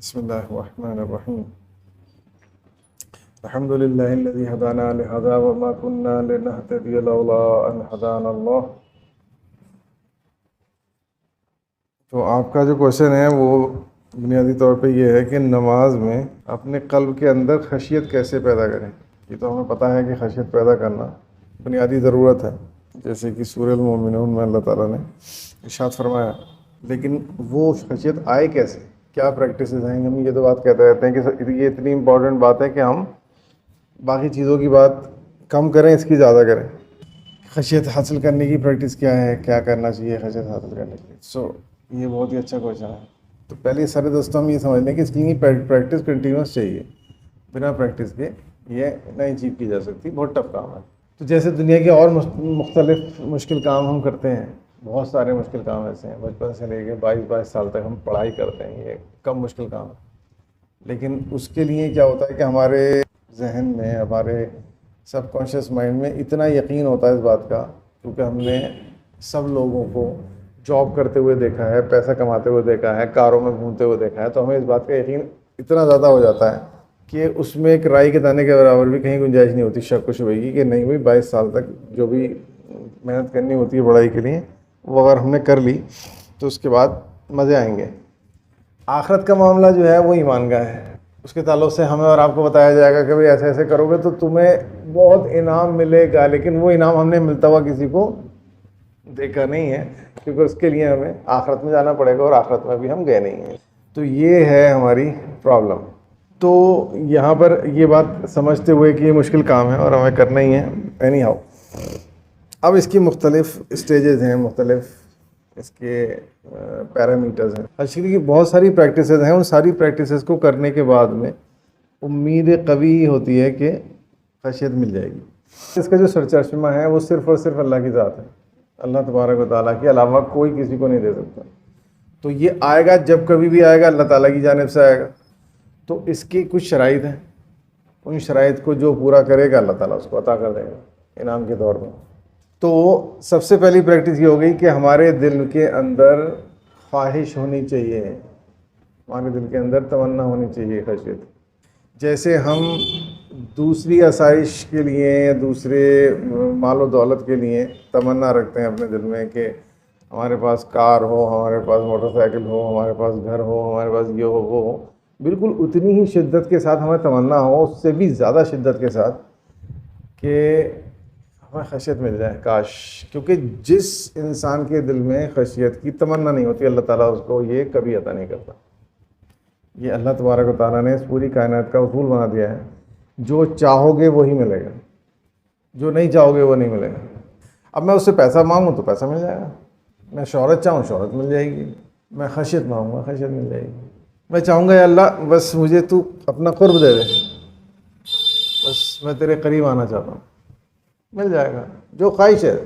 बिस्मिल्लाहिर्रहमानिर्रहीम। अल्हम्दुलिल्लाहिल्लज़ी हदाना लिहाज़ा व मा कुन्ना लिनहतदिया लौला अन हदानल्लाह। तो आपका जो क्वेश्चन है वो बुनियादी तौर पे ये है कि नमाज में अपने कल्ब के अंदर खशियत कैसे पैदा करें। ये तो हमें पता है कि खशियत पैदा करना बुनियादी ज़रूरत है, जैसे कि सूरह मोमिनून में अल्लाह ताला ने इरशाद फरमाया। लेकिन वो खशियत आए कैसे, क्या प्रैक्टिसेस हैं? हम ये तो बात कहते रहते हैं कि ये इतनी इम्पॉर्टेंट बात है कि हम बाकी चीज़ों की बात कम करें, इसकी ज़्यादा करें। खशियत हासिल करने की प्रैक्टिस क्या है, क्या करना चाहिए खशियत हासिल करने के लिए? ये बहुत ही अच्छा क्वेश्चन है। तो पहले सारे दोस्तों हम ये समझ लें कि इसकी प्रैक्टिस कंटिन्यूस चाहिए। बिना प्रैक्टिस के ये नहीं अचीव की जा सकती, बहुत टफ काम है। तो जैसे दुनिया के और मुख्तलिफ मुश्किल काम हम करते हैं, बहुत सारे मुश्किल काम ऐसे हैं, बचपन से लेकर 22 साल तक हम पढ़ाई करते हैं, ये कम मुश्किल काम है। लेकिन उसके लिए क्या होता है कि हमारे जहन में, हमारे सबकॉन्शियस माइंड में इतना यकीन होता है इस बात का, क्योंकि हमने सब लोगों को जॉब करते हुए देखा है, पैसा कमाते हुए देखा है, कारों में घूमते हुए देखा है, तो हमें इस बात का यकीन इतना ज़्यादा हो जाता है कि उसमें एक राई के दाने के बराबर भी कहीं गुंजाइश नहीं होती शक शुबे की कि नहीं भाई 22 साल तक जो भी मेहनत करनी होती है पढ़ाई के लिए, वो अगर हमने कर ली तो उसके बाद मज़े आएंगे। आखिरत का मामला जो है वो ईमान का है। उसके ताल्लुक़ से हमें और आपको बताया जाएगा कि भाई ऐसे ऐसे करोगे तो तुम्हें बहुत इनाम मिलेगा, लेकिन वो इनाम हमने मिलता हुआ किसी को देखा नहीं है, क्योंकि उसके लिए हमें आखिरत में जाना पड़ेगा और आखिरत में भी हम गए नहीं हैं। तो ये है हमारी प्रॉब्लम। तो यहाँ पर ये बात समझते हुए कि ये मुश्किल काम है और हमें करना ही है एनी हाउ। अब इसकी मुख्तलिफ स्टेजेस हैं, मुख्तलिफ इसके पैरामीटर्स हैं। एक्चुअली की बहुत सारी प्रैक्टिसेस हैं, उन सारी प्रैक्टिसेस को करने के बाद में उम्मीद कवी होती है कि खशियत मिल जाएगी। इसका जो सरचश्मा है वो सिर्फ़ और सिर्फ अल्लाह की ज़ात है। अल्लाह तबारक व तआला के अलावा कोई किसी को नहीं दे सकता। तो ये आएगा, जब कभी भी आएगा अल्लाह ताला की जानिब से आएगा। तो इसकी कुछ शराइत हैं, उन शराइत को जो पूरा करेगा अल्लाह ताला उसको अता कर देगा इनाम के तौर पर। तो सबसे पहली प्रैक्टिस ये हो गई कि हमारे दिल के अंदर ख्वाहिश होनी चाहिए, हमारे दिल के अंदर तमन्ना होनी चाहिए खशियत। जैसे हम दूसरी आसाइश के लिए या दूसरे मालो दौलत के लिए तमन्ना रखते हैं अपने दिल में कि हमारे पास कार हो, हमारे पास मोटरसाइकिल हो, हमारे पास घर हो, हमारे पास ये हो वो हो, बिल्कुल उतनी ही शिद्दत के साथ हमें तमन्ना हो, उससे भी ज़्यादा शिद्दत के साथ कि हमें खशियत मिल जाए काश। क्योंकि जिस इंसान के दिल में खशियत की तमन्ना नहीं होती, अल्लाह ताला उसको ये कभी अता नहीं करता। ये अल्लाह तबारक व तआला ने इस पूरी कायनात का उसूल बना दिया है, जो चाहोगे वही मिलेगा, जो नहीं चाहोगे वो नहीं मिलेगा। अब मैं उससे पैसा मांगूँ तो पैसा मिल जाएगा, मैं शोहरत चाहूँ शोहरत मिल जाएगी, मैं खशियत मांगूँगा खशियत मिल जाएगी। मैं चाहूँगा या अल्लाह बस मुझे तू अपना कुर्ब दे दे, बस मैं तेरे करीब आना चाहता हूँ, मिल जाएगा। जो ख्वाहिश है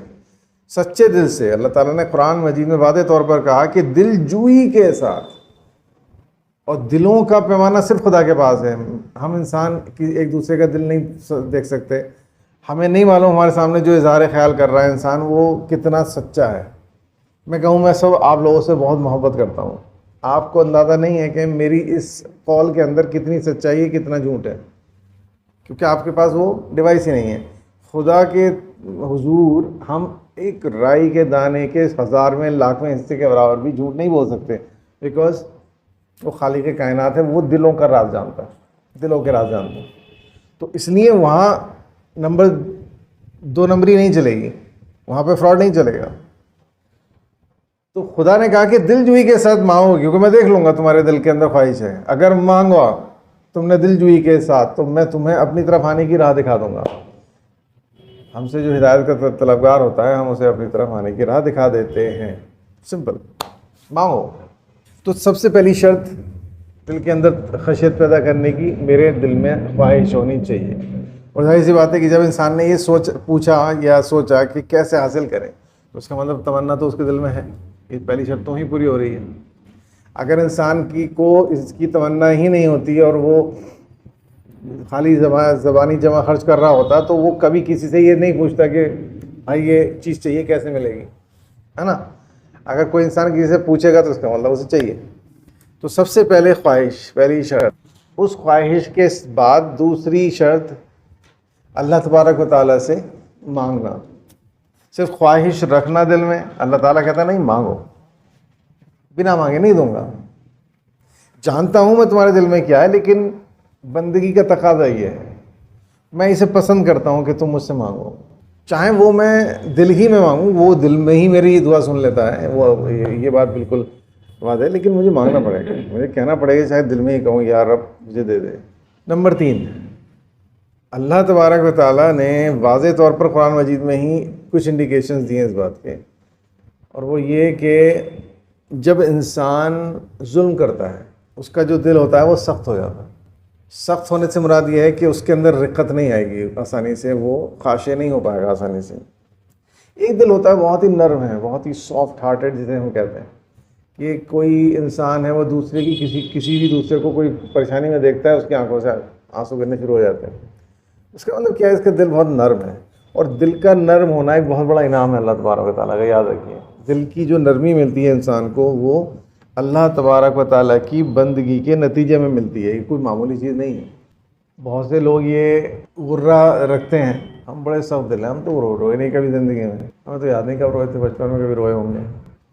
सच्चे दिल से, अल्लाह ताला ने कुरान मजीद में वादे तौर पर कहा कि दिलजुई के साथ, और दिलों का पैमाना सिर्फ खुदा के पास है। हम इंसान की एक दूसरे का दिल नहीं देख सकते, हमें नहीं मालूम हमारे सामने जो इज़हार ख्याल कर रहा है इंसान वो कितना सच्चा है। मैं कहूँ मैं सब आप लोगों से बहुत मोहब्बत करता हूँ, आपको अंदाज़ा नहीं है कि मेरी इस कॉल के अंदर कितनी सच्चाई है, कितना झूठ है, क्योंकि आपके पास वो डिवाइस ही नहीं है। खुदा के हुजूर हम एक राई के दाने के 1000 में लाख में हिस्से के बराबर भी झूठ नहीं बोल सकते, बिकॉज वो खालिक के कायनात है, वो दिलों का राज जानता है, दिलों के राज जानता है। तो इसलिए वहाँ नंबर 2 नंबरी नहीं चलेगी, वहाँ पे फ्रॉड नहीं चलेगा। तो खुदा ने कहा कि दिलजुई के साथ मांगो, क्योंकि मैं देख लूँगा तुम्हारे दिल के अंदर ख्वाहिश है। अगर मांगो तुमने दिलजुई के साथ तो मैं तुम्हें अपनी तरफ आने की राह दिखा दूँगा। हमसे जो हिदायत का तलबगार होता है हम उसे अपनी तरफ आने की राह दिखा देते हैं। सिंपल, मांगो। तो सबसे पहली शर्त दिल के अंदर खशियत पैदा करने की, मेरे दिल में ख्वाहिश होनी चाहिए। और जाहिर सी बात है कि जब इंसान ने ये पूछा या सोचा कि कैसे हासिल करें, तो उसका मतलब तमन्ना तो उसके दिल में है। ये पहली शर्त तो ही पूरी हो रही है। अगर इंसान को इसकी तमन्ना ही नहीं होती और वो खाली ज़बानी जमा खर्च कर रहा होता, तो वो कभी किसी से ये नहीं पूछता कि भाई ये चीज़ चाहिए कैसे मिलेगी, है ना। अगर कोई इंसान किसी से पूछेगा तो उसका मतलब उसे चाहिए। तो सबसे पहले ख्वाहिश, पहली शर्त, उस ख्वाहिश के बाद दूसरी शर्त अल्लाह तबारक व तआला से मांगना। सिर्फ ख्वाहिश रखना दिल में, अल्लाह ताला कहता नहीं मांगो, बिना मांगे नहीं दूंगा। जानता हूँ मैं तुम्हारे दिल में क्या है, लेकिन बंदगी का तकाजा ये है, मैं इसे पसंद करता हूँ कि तुम मुझसे मांगो। चाहे वो मैं दिल ही में मांगूँ, वो दिल में ही मेरी दुआ सुन लेता है, वो ये बात बिल्कुल बात है, लेकिन मुझे मांगना पड़ेगा, मुझे कहना पड़ेगा, शायद दिल में ही कहूँ यार रब मुझे दे दे। नंबर 3, अल्लाह तबारक व तआला ने वाज़े तौर पर कुरान मजीद में ही कुछ इंडिकेशंस दिए इस बात के, और वो ये कि जब इंसान जुल्म करता है उसका जो दिल होता है वो सख्त हो जाता है। सख्त होने से मुराद ये है कि उसके अंदर रिक्कत नहीं आएगी आसानी से, वो खाशे नहीं हो पाएगा आसानी से। एक दिल होता है बहुत ही नर्म है, बहुत ही सॉफ्ट हार्टेड जिसे हम कहते हैं, कि कोई इंसान है वो दूसरे की किसी भी दूसरे को कोई परेशानी में देखता है, उसकी आंखों से आंसू गिरने शुरू हो जाते हैं। इसका मतलब क्या है, इसका दिल बहुत नर्म है, और दिल का नर्म होना एक बहुत बड़ा इनाम है अल्लाह तबारक व तआला का, याद रखिए। दिल की जो नरमी मिलती है इंसान को, वो अल्लाह तबारक व तआला की बंदगी के नतीजे में मिलती है, ये कोई मामूली चीज़ नहीं है। बहुत से लोग ये गुर्रा रखते हैं, हम बड़े सख्त दिल हैं, हम तो रोए नहीं कभी ज़िंदगी में, हमें तो याद नहीं कब रोए थे, बचपन में कभी रोए होंगे।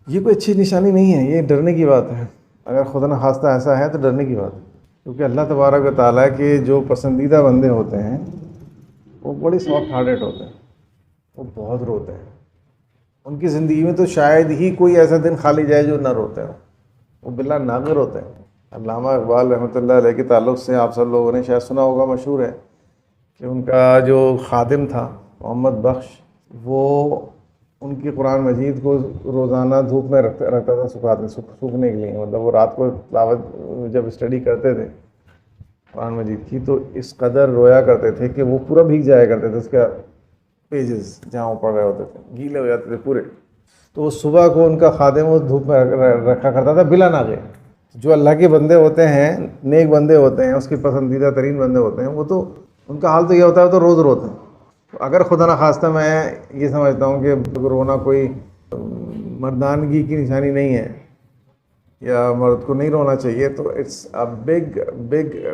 ये कोई अच्छी निशानी नहीं है, ये डरने की बात है। अगर खुदा न खास्ता ऐसा है तो डरने की बात है, क्योंकि अल्लाह तबारक व तआला के जो पसंदीदा बंदे होते हैं वो बड़े सॉफ्ट हार्टेड होते हैं, वो बहुत रोते हैं। उनकी ज़िंदगी में तो शायद ही कोई ऐसा दिन खाली जाए जो ना रोते हो, वो बिल्ला नागिर होते हैं। अल्लामा इकबाल रहमतुल्लाह अलैह के ताल्लुक़ से आप सब लोगों ने शायद सुना होगा, मशहूर है कि उनका जो खादिम था मोहम्मद बख्श, वो उनकी कुरान मजीद को रोज़ाना धूप में रखता था सूखने के लिए। मतलब वो रात को तिलावत जब स्टडी करते थे कुरान मजीद की, तो इस कदर रोया करते थे कि वो पूरा भीग जाया करते थे, उसका पेजेस जहाँ वो पढ़ रहे होते थे गीले हो जाते थे पूरे। तो वो सुबह को उनका खादिम उस धूप में रखा करता था बिला नागे। जो अल्लाह के बंदे होते हैं, नेक बंदे होते हैं, उसके पसंदीदा तरीन बंदे होते हैं, वो तो उनका हाल तो ये होता है, तो रोज़ रोते हैं। अगर खुदा न खास्ता मैं ये समझता हूँ कि रोना कोई मर्दानगी की निशानी नहीं है या मर्द को नहीं रोना चाहिए, तो it's a big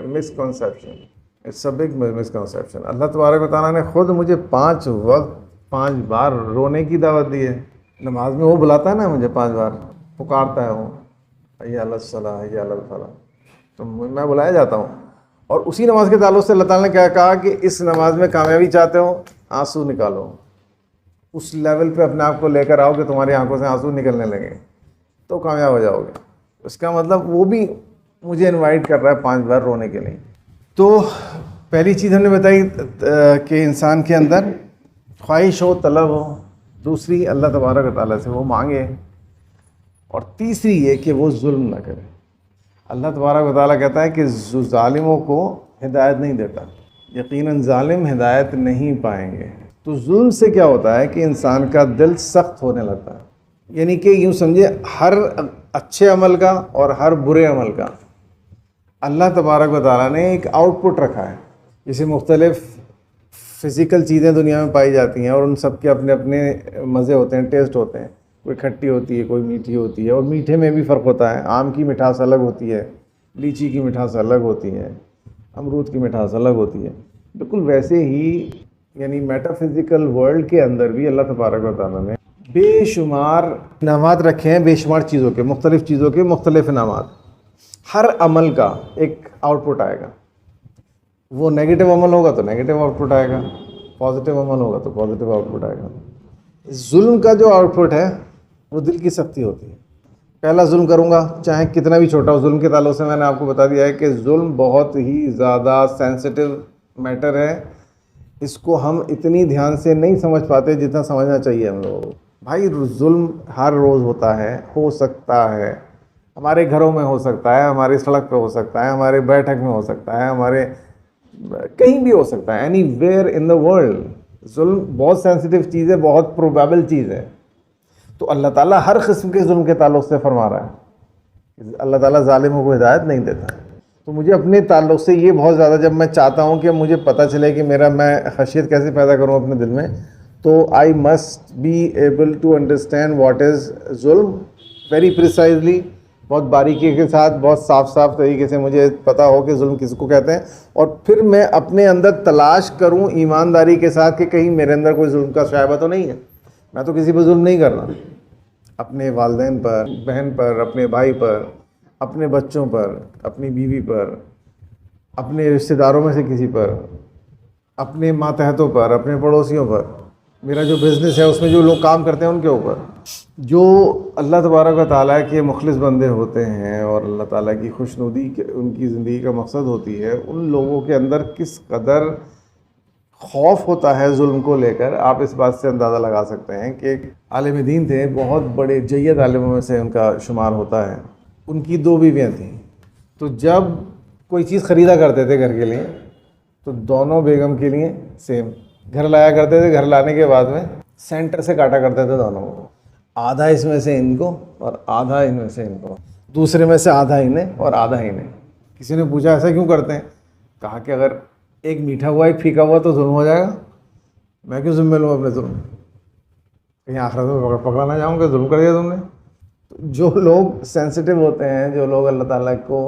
misconception, it's a big misconception. अल्लाह तबारक व तआला ने ख़ुद मुझे 5 वक्त 5 बार रोने की दावत दी है। नमाज में वो बुलाता है ना मुझे 5 बार, पुकारता है वो, हैया अला सलाह हैया अला फलाह, तो मैं बुलाया जाता हूँ। और उसी नमाज के ताल्लुक़ से अल्लाह ताला ने क्या कहा कि इस नमाज में कामयाबी चाहते हो, आंसू निकालो, उस लेवल पे अपने आप को लेकर आओ कि तुम्हारी आंखों से आंसू निकलने लगे, तो कामयाब हो जाओगे। इसका मतलब वो भी मुझे इनवाइट कर रहा है 5 बार रोने के लिए। तो पहली चीज़ हमने बताई कि इंसान के अंदर ख्वाहिश हो, तलब हो। दूसरी अल्लाह तबारक व तआला से वो मांगे, और तीसरी ये कि वो जुल्म ना करे। अल्लाह तबारक व तआला कहता है कि ज़ालिमों को हिदायत नहीं देता, यकीनन ज़ालिम हिदायत नहीं पाएंगे। तो जुल्म से क्या होता है कि इंसान का दिल सख्त होने लगता है, यानी कि यूँ समझे हर अच्छे अमल का और हर बुरे अमल का अल्लाह तबारक व तआला ने एक आउटपुट रखा है। जैसे मुख्तलिफ़ फ़िज़िकल चीज़ें दुनिया में पाई जाती हैं और उन सब के अपने अपने मज़े होते हैं, टेस्ट होते हैं। कोई खट्टी होती है, कोई मीठी होती है, और मीठे में भी फ़र्क होता है। आम की मिठास अलग होती है, लीची की मिठास अलग होती है, अमरूद की मिठास अलग होती है। बिल्कुल वैसे ही यानी मेटाफिज़िकल वर्ल्ड के अंदर भी अल्लाह तबारक व तआला ने बेशुमार इनामात रखे हैं, बेशुमार चीज़ों के, मुख्तलिफ़ चीज़ों के मुख्तलिफ़ इनामात। हर अमल का एक आउटपुट आएगा। वो नेगेटिव अमल होगा तो नेगेटिव आउटपुट आएगा, पॉजिटिव अमल होगा तो पॉजिटिव आउटपुट आएगा। जुल्म का जो आउटपुट है वो दिल की सख्ती होती है। पहला जुल्म करूँगा, चाहे कितना भी छोटा हो। जुल्म के ताल्लुक़ से मैंने आपको बता दिया है कि जुल्म बहुत ही ज़्यादा सेंसिटिव मैटर है। इसको हम इतनी ध्यान से नहीं समझ पाते जितना समझना चाहिए हम लोगों को। भाई जुल्म हर रोज़ होता है, हो सकता है हमारे घरों में हो सकता है, हमारी सड़क पे हो सकता है, हमारे बैठक में हो सकता है, हमारे कहीं भी हो सकता है, एनीवेयर इन द वर्ल्ड। जुल्म बहुत सेंसिटिव चीज़ है, बहुत प्रोबेबल चीज़ है। तो अल्लाह ताला हर किस्म के जुल्म के ताल्लुक़ से फरमा रहा है, अल्लाह ताला ज़ालिमों को हिदायत नहीं देता। तो मुझे अपने ताल्लुक़ से ये बहुत ज़्यादा, जब मैं चाहता हूँ कि मुझे पता चले कि मैं खशियत कैसे पैदा करूँ अपने दिल में, तो I must be able to understand what is जुल्म वेरी प्रिसाइजली, बहुत बारीकी के साथ, बहुत साफ साफ तरीके से मुझे पता हो कि जुल्म किसको कहते हैं, और फिर मैं अपने अंदर तलाश करूं ईमानदारी के साथ कि कहीं मेरे अंदर कोई जुल्म का शायबा तो नहीं है। मैं तो किसी पर जुल्म नहीं कर रहा, अपने वालिदैन पर, बहन पर, अपने भाई पर, अपने बच्चों पर, अपनी बीवी पर, अपने रिश्तेदारों में से किसी पर, अपने मातहतों पर, अपने पड़ोसियों पर, मेरा जो बिज़नेस है उसमें जो लोग काम करते हैं उनके ऊपर। जो अल्लाह तबारक व तआला के मुखलिस बंदे होते हैं और अल्लाह ताला की खुशनुदी उनकी ज़िंदगी का मकसद होती है, उन लोगों के अंदर किस कदर खौफ होता है जुल्म को लेकर, आप इस बात से अंदाज़ा लगा सकते हैं कि एक आलिम दीन थे, बहुत बड़े जय्यद आलिमों में से उनका शुमार होता है। उनकी 2 बीवियाँ थीं, तो जब कोई चीज़ ख़रीदा करते थे घर के लिए, तो दोनों बेगम के लिए सेम घर लाया करते थे। घर लाने के बाद में सेंटर से काटा करते थे दोनों को, आधा इसमें से इनको और आधा इनमें से इनको, दूसरे में से आधा इन्हें और आधा इन्हें। किसी ने पूछा ऐसा क्यों करते हैं? कहा कि अगर एक मीठा हुआ एक फीका हुआ तो जुल्म हो जाएगा, मैं क्यों जिम्मे लूँ अपने जुल्म, कहीं आखिरत में पकड़ा ना जाऊँगा जुल्म कर दिया तुमने। तो जो लोग सेंसिटिव होते हैं, जो लोग अल्लाह ताला को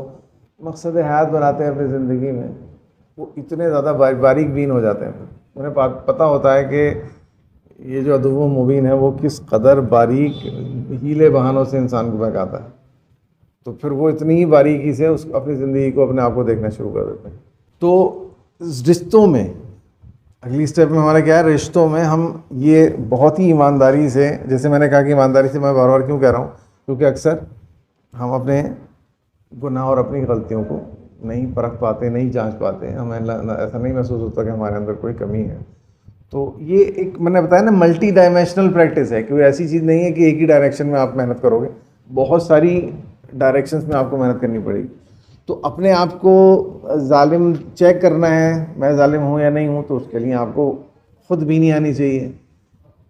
मकसद हयात बनाते हैं अपनी ज़िंदगी में, वो इतने ज़्यादा बारीक बीन हो जाते हैं। उन्हें पता होता है कि ये जो अदुव्व मुबीन है वो किस कदर बारीक हीले बहानों से इंसान को बहकाता है, तो फिर वो इतनी ही बारीकी से उस अपनी ज़िंदगी को, अपने आप को देखना शुरू कर देते हैं। तो रिश्तों में अगली स्टेप में हमारा क्या है? रिश्तों में हम ये बहुत ही ईमानदारी से, जैसे मैंने कहा कि ईमानदारी से मैं बार बार क्यों कह रहा हूँ, क्योंकि अक्सर हम अपने गुनाह और अपनी गलतियों को नहीं परख पाते, नहीं जांच पाते, हमें ऐसा नहीं महसूस होता कि हमारे अंदर कोई कमी है। तो ये एक मैंने बताया ना, मल्टी डायमेंशनल प्रैक्टिस है, कोई ऐसी चीज़ नहीं है कि एक ही डायरेक्शन में आप मेहनत करोगे, बहुत सारी डायरेक्शंस में आपको मेहनत करनी पड़ेगी। तो अपने आप को जालिम चेक करना है, मैं जालिम हूँ या नहीं हूँ, तो उसके लिए आपको खुद भी नहीं आनी चाहिए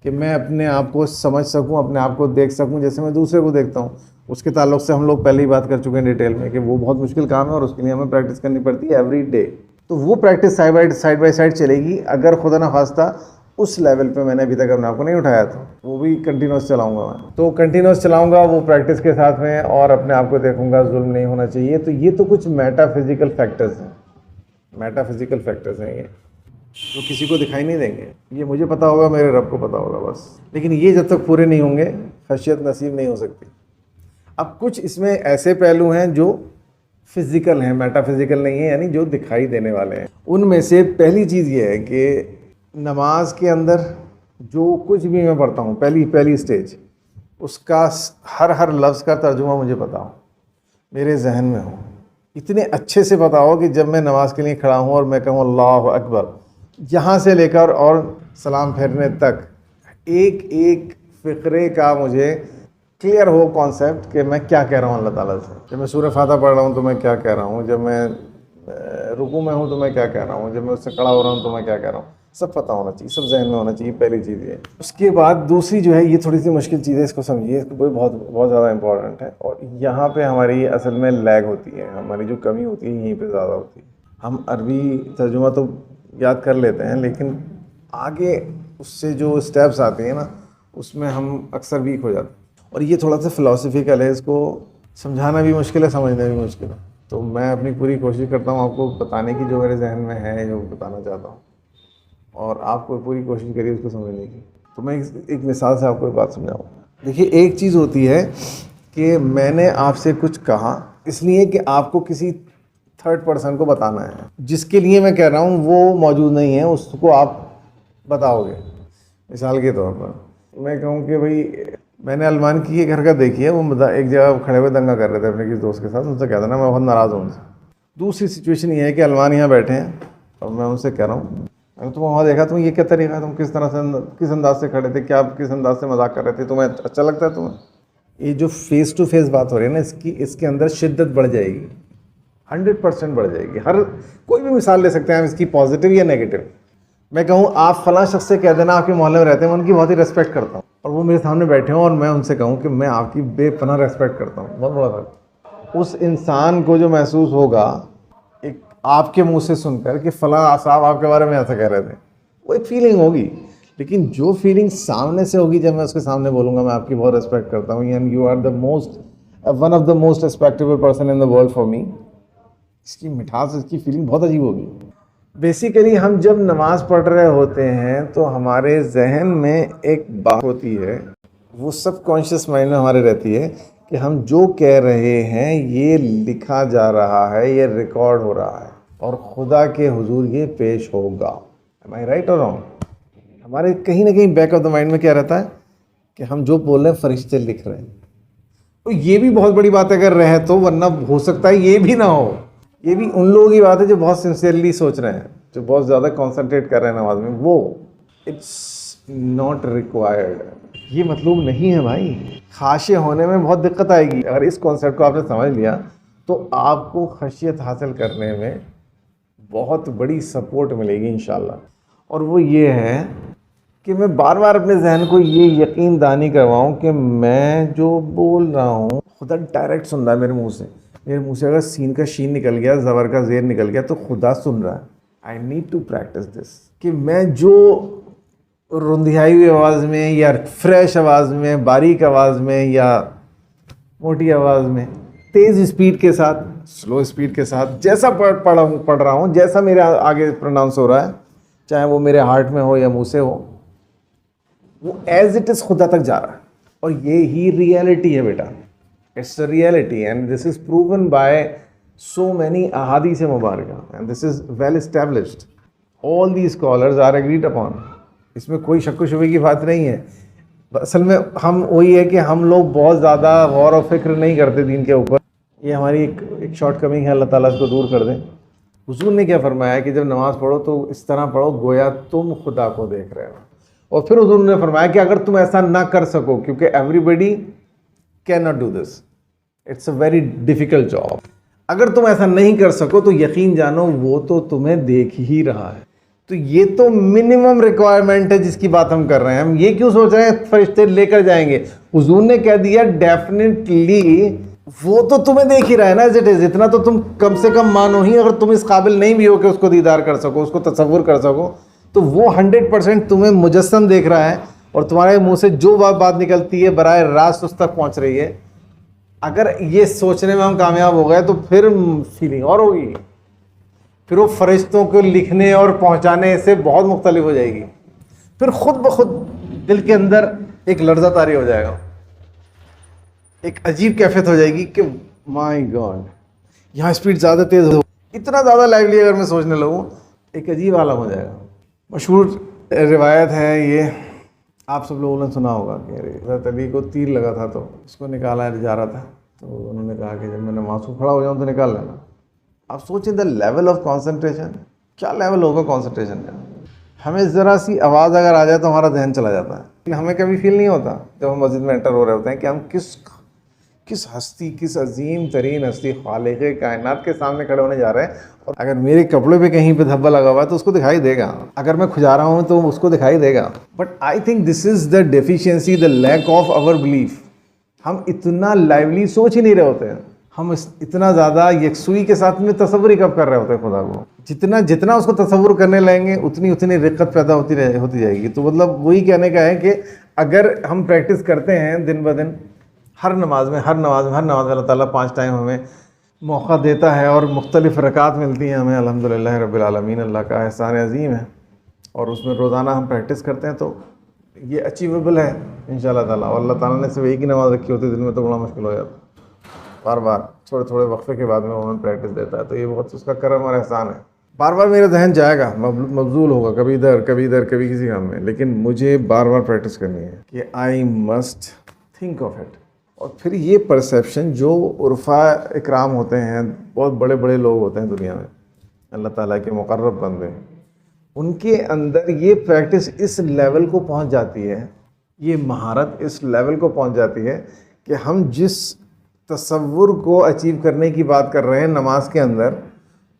कि मैं अपने आप को समझ सकूं, अपने आप को देख सकूं जैसे मैं दूसरे को देखता हूं। उसके ताल्लुक से हम लोग पहले ही बात कर चुके हैं डिटेल में कि वो बहुत मुश्किल काम है और उसके लिए हमें प्रैक्टिस करनी पड़ती है एवरी डे। तो वो प्रैक्टिस साइड बाय साइड चलेगी। अगर खुदा न खास्ता उस लेवल पे मैंने अभी तक अपने आप को नहीं उठाया था, वो भी कंटिन्यूस चलाऊँगा मैं, तो कंटिन्यूस चलाऊँगा वो प्रैक्टिस के साथ में, और अपने आप को देखूँगा जुल्म नहीं होना चाहिए। तो ये तो कुछ मेटाफिज़िकल फैक्टर्स हैं, मेटाफिज़िकल फैक्टर्स हैं ये, जो किसी को दिखाई नहीं देंगे। ये मुझे पता होगा, मेरे रब को पता होगा बस। लेकिन ये जब तक पूरे नहीं होंगे खशियत नसीब नहीं हो सकती। अब कुछ इसमें ऐसे पहलू हैं जो फिज़िकल हैं, मेटाफिज़िकल नहीं है, यानी जो दिखाई देने वाले हैं। उनमें से पहली चीज़ ये है कि नमाज के अंदर जो कुछ भी मैं पढ़ता हूँ, पहली स्टेज, उसका हर लफ्ज़ का तर्जुमा मुझे पता हो, मेरे जहन में हो, इतने अच्छे से पता हो कि जब मैं नमाज के लिए खड़ा हूँ और मैं कहूँ अल्लाह अकबर, यहाँ से लेकर और सलाम फेरने तक एक एक फ़िक्रे का मुझे क्लियर हो कॉन्सेप्ट कि मैं क्या कह रहा हूँ अल्लाह ताला से। जब मैं सूरह फातिहा पढ़ रहा हूँ तो मैं क्या कह रहा हूँ, जब मैं रुकू में हूँ तो मैं क्या कह रहा हूँ, जब मैं उससे खड़ा हो रहा हूँ तो मैं क्या कह रहा हूँ, सब पता होना चाहिए, सब जहन में होना चाहिए। पहली चीज़ ये। उसके बाद दूसरी जो है, ये थोड़ी सी मुश्किल चीज़ है, इसको समझिए, इसको बहुत ज़्यादा इंपॉर्टेंट है, और यहाँ पे हमारी असल में लैग होती है, हमारी जो कमी होती है यहीं पे ज़्यादा होती है। हम अरबी तर्जुमा तो याद कर लेते हैं, लेकिन आगे उससे जो स्टेप्स आते हैं ना, उसमें हम अक्सर वीक हो जाते हैं, और ये थोड़ा सा फ़िलासफ़िकल है, इसको समझाना भी मुश्किल है, समझना भी मुश्किल है। तो मैं अपनी पूरी कोशिश करता हूँ आपको बताने की, जो मेरे जहन में है, जो बताना चाहता हूँ, और आपको पूरी कोशिश करिए उसको समझने की। तो मैं एक मिसाल से आपको एक बात समझाऊँ। देखिए, एक चीज़ होती है कि मैंने आपसे कुछ कहा इसलिए कि आपको किसी थर्ड पर्सन को बताना है, जिसके लिए मैं कह रहा हूँ वो मौजूद नहीं है, उसको आप बताओगे। मिसाल के तौर पर मैं कहूँ कि भाई मैंने अलमान की एक हरकत देखी है, वो एक जगह खड़े हुए दंगा कर रहे थे अपने किसी दोस्त के साथ, उनसे कहता ना मैं बहुत नाराज़ हूँ उनसे। दूसरी सिचुएशन ये है कि अलमान यहाँ बैठे हैं और मैं उनसे कह रहा हूँ, मैंने तुम्हें वहाँ देखा, तुम ये क्या तरीका है, तुम किस तरह से, किस अंदाज से खड़े थे, क्या किस अंदाज से मजाक कर रहे थे, तुम्हें अच्छा लगता है तुम्हें? ये जो फेस टू फेस बात हो रही है ना, इसके अंदर शिद्दत बढ़ जाएगी, 100% बढ़ जाएगी। हर कोई भी मिसाल ले सकते हैं हम इसकी, पॉजिटिव या नेगेटिव। मैं कहूँ आप फलां शख्स से कह देना आपके मोहल्ले में रहते हैं, मैं उनकी बहुत ही रेस्पेक्ट करता हूँ, और वो मेरे सामने बैठे हों और मैं उनसे कहूँ कि मैं आपकी बेपनाह रेस्पेक्ट करता हूँ, बहुत बड़ा फर्क। उस इंसान को जो महसूस होगा एक आपके मुंह से सुनकर कि फलां साहब आपके बारे में ऐसा कह रहे थे, वो एक फीलिंग होगी। लेकिन जो फीलिंग सामने से होगी, जब मैं उसके सामने बोलूँगा मैं आपकी बहुत रेस्पेक्ट करता हूँ and you are the most one of the most respectable person in the world for me. इसकी मिठास, इसकी फीलिंग बहुत अजीब होगी। बेसिकली हम जब नमाज पढ़ रहे होते हैं तो हमारे जहन में एक बात होती है, वो सबकॉन्शियस माइंड में हमारे रहती है कि हम जो कह रहे हैं ये लिखा जा रहा है, ये रिकॉर्ड हो रहा है और खुदा के हुजूर ये पेश होगा। एम आई राइट और रॉन्ग? हमारे कहीं ना कहीं बैक ऑफ द माइंड में क्या रहता है कि हम जो बोल रहे हैं फरिश्ते लिख रहे हैं। तो ये भी बहुत बड़ी बात अगर रहे तो, वरना हो सकता है ये भी ना हो। ये भी उन लोगों की बात है जो बहुत सिंसियरली सोच रहे हैं, जो बहुत ज़्यादा कॉन्सेंट्रेट कर रहे हैं नमाज में। वो इट्स नॉट रिक्वायर्ड, ये मतलब नहीं है भाई। खाशे होने में बहुत दिक्कत आएगी। अगर इस कॉन्सेप्ट को आपने समझ लिया तो आपको खशियत हासिल करने में बहुत बड़ी सपोर्ट मिलेगी इंशाल्लाह। और वो ये है कि मैं बार बार अपने जहन को ये यकीन दानी करवाऊँ कि मैं जो बोल रहा हूँ खुदा डायरेक्ट सुन रहा है मेरे मुंह से। मेरे मुंह से अगर सीन का शीन निकल गया, ज़बर का ज़ेर निकल गया तो खुदा सुन रहा है। I need to practice this, कि मैं जो रुंधियाई हुई आवाज़ में या फ्रेश आवाज़ में, बारीक आवाज़ में या मोटी आवाज़ में, तेज़ स्पीड के साथ, स्लो स्पीड के साथ, जैसा पढ़ रहा हूँ, जैसा मेरे आगे प्रोनाउंस हो रहा है, चाहे वो मेरे हार्ट में हो या मुँह से हो, वो एज इट इज़ खुदा तक जा रहा है। और ये ही रियलिटी है बेटा। It's a reality and this is proven by so many ahadith Mubarak and this is well established. All these scholars are agreed upon. इसमें कोई शक शुबे की बात नहीं है। असल में हम वही है कि हम लोग बहुत ज़्यादा गौर और फिक्र नहीं करते दीन के ऊपर। ये हमारी एक शॉर्ट कमिंग है, अल्लाह ताला इसको दूर कर दें। हुजूर ने क्या फरमाया है कि जब नमाज़ पढ़ो तो इस तरह पढ़ो गोया तुम खुदा को देख रहे हो। और फिर हुजूर ने फरमाया कि अगर तुम ऐसा ना कर सको, क्योंकि everybody can not do this, it's a very difficult job, अगर तुम ऐसा नहीं कर सको तो यकीन जानो वो तो तुम्हें देख ही रहा है। तो ये तो मिनिमम रिक्वायरमेंट है जिसकी बात हम कर रहे हैं। हम ये क्यों सोच रहे हैं फरिश्ते लेकर जाएंगे? हुजूर ने कह दिया डेफिनेटली वो तो तुम्हें देख ही रहा है ना एज इट इज़। इतना तो तुम कम से कम मानो ही। अगर तुम इस काबिल नहीं भी हो कि उसको दीदार कर सको, उसको तसव्वुर कर सको, तो वो 100% तुम्हें मुजस्सम देख रहा है और तुम्हारे मुंह से जो बात निकलती है बराह रास्त उस तक पहुँच रही है। अगर ये सोचने में हम कामयाब हो गए तो फिर फीलिंग और होगी, फिर वो फरिश्तों को लिखने और पहुंचाने से बहुत मुख्तलिफ हो जाएगी। फिर खुद ब खुद दिल के अंदर एक लर्जा तारी हो जाएगा, एक अजीब कैफियत हो जाएगी कि माय गॉड यहाँ स्पीड ज़्यादा तेज़ हो, इतना ज़्यादा लाइवली अगर मैं सोचने लगूँ एक अजीब आलम हो जाएगा। मशहूर रिवायत है ये, आप सब लोगों ने सुना होगा कि हज़रत अली को तीर लगा था तो उसको निकाला जा रहा था, तो उन्होंने कहा कि जब मैं नमाज़ को खड़ा हो जाऊँ तो निकाल लेना। आप सोचें द लेवल ऑफ कंसंट्रेशन, क्या लेवल होगा कंसंट्रेशन का। हमें ज़रा सी आवाज़ अगर आ जाए तो हमारा जहन चला जाता है। लेकिन हमें कभी फील नहीं होता जब हम मस्जिद में एंटर हो रहे होते हैं कि हम किस हस्ती, किस अजीम तरीन हस्ती खालिक़े कायनात के सामने खड़े होने जा रहे हैं। और अगर मेरे कपड़े पे कहीं पे धब्बा लगा हुआ है तो उसको दिखाई देगा, अगर मैं खुजा रहा हूँ तो उसको दिखाई देगा। But I think this is the deficiency, the lack of our belief. हम इतना लाइवली सोच ही नहीं रहे होते हैं। हम इतना ज़्यादा यकसुई के साथ में तसव्वुर ही कब कर रहे होते हैं खुदा को। जितना उसको तसव्वुर करने लगेंगे उतनी रिक्कत पैदा होती जाएगी। तो मतलब वही कहने का है कि अगर हम प्रैक्टिस करते हैं दिन ब दिन, हर नमाज में अल्लाह ताला 5 टाइम हमें मौका देता है और मुख्तलिफ़ रकात मिलती हैं हमें, अल्हम्दुलिल्लाह रब्बिल आलमीन, अल्लाह का एहसान अज़ीम है। और उसमें रोज़ाना हम प्रैक्टिस करते हैं तो ये अचीवेबल है इंशाअल्लाह ताला। और अल्लाह ताला ने सिर्फ एक ही नमाज़ रखी होती है दिन में तो बड़ा मुश्किल हो जाता। बार बार थोड़े वक्फे के बाद में वो हमें प्रैक्टिस देता है, तो ये बहुत उसका करम और एहसान है। बार बार मेरा जहन जाएगा, मबजूल होगा, कभी इधर कभी किसी काम में, लेकिन मुझे बार बार प्रैक्टिस करनी है कि I must think of it. और फिर ये परसेप्शन जो उर्फा इकराम होते हैं, बहुत बड़े बड़े लोग होते हैं दुनिया में, अल्लाह ताला के मुकर्रब बंदे, उनके अंदर ये प्रैक्टिस इस लेवल को पहुंच जाती है, ये महारत इस लेवल को पहुंच जाती है कि हम जिस तसव्वुर को अचीव करने की बात कर रहे हैं नमाज के अंदर,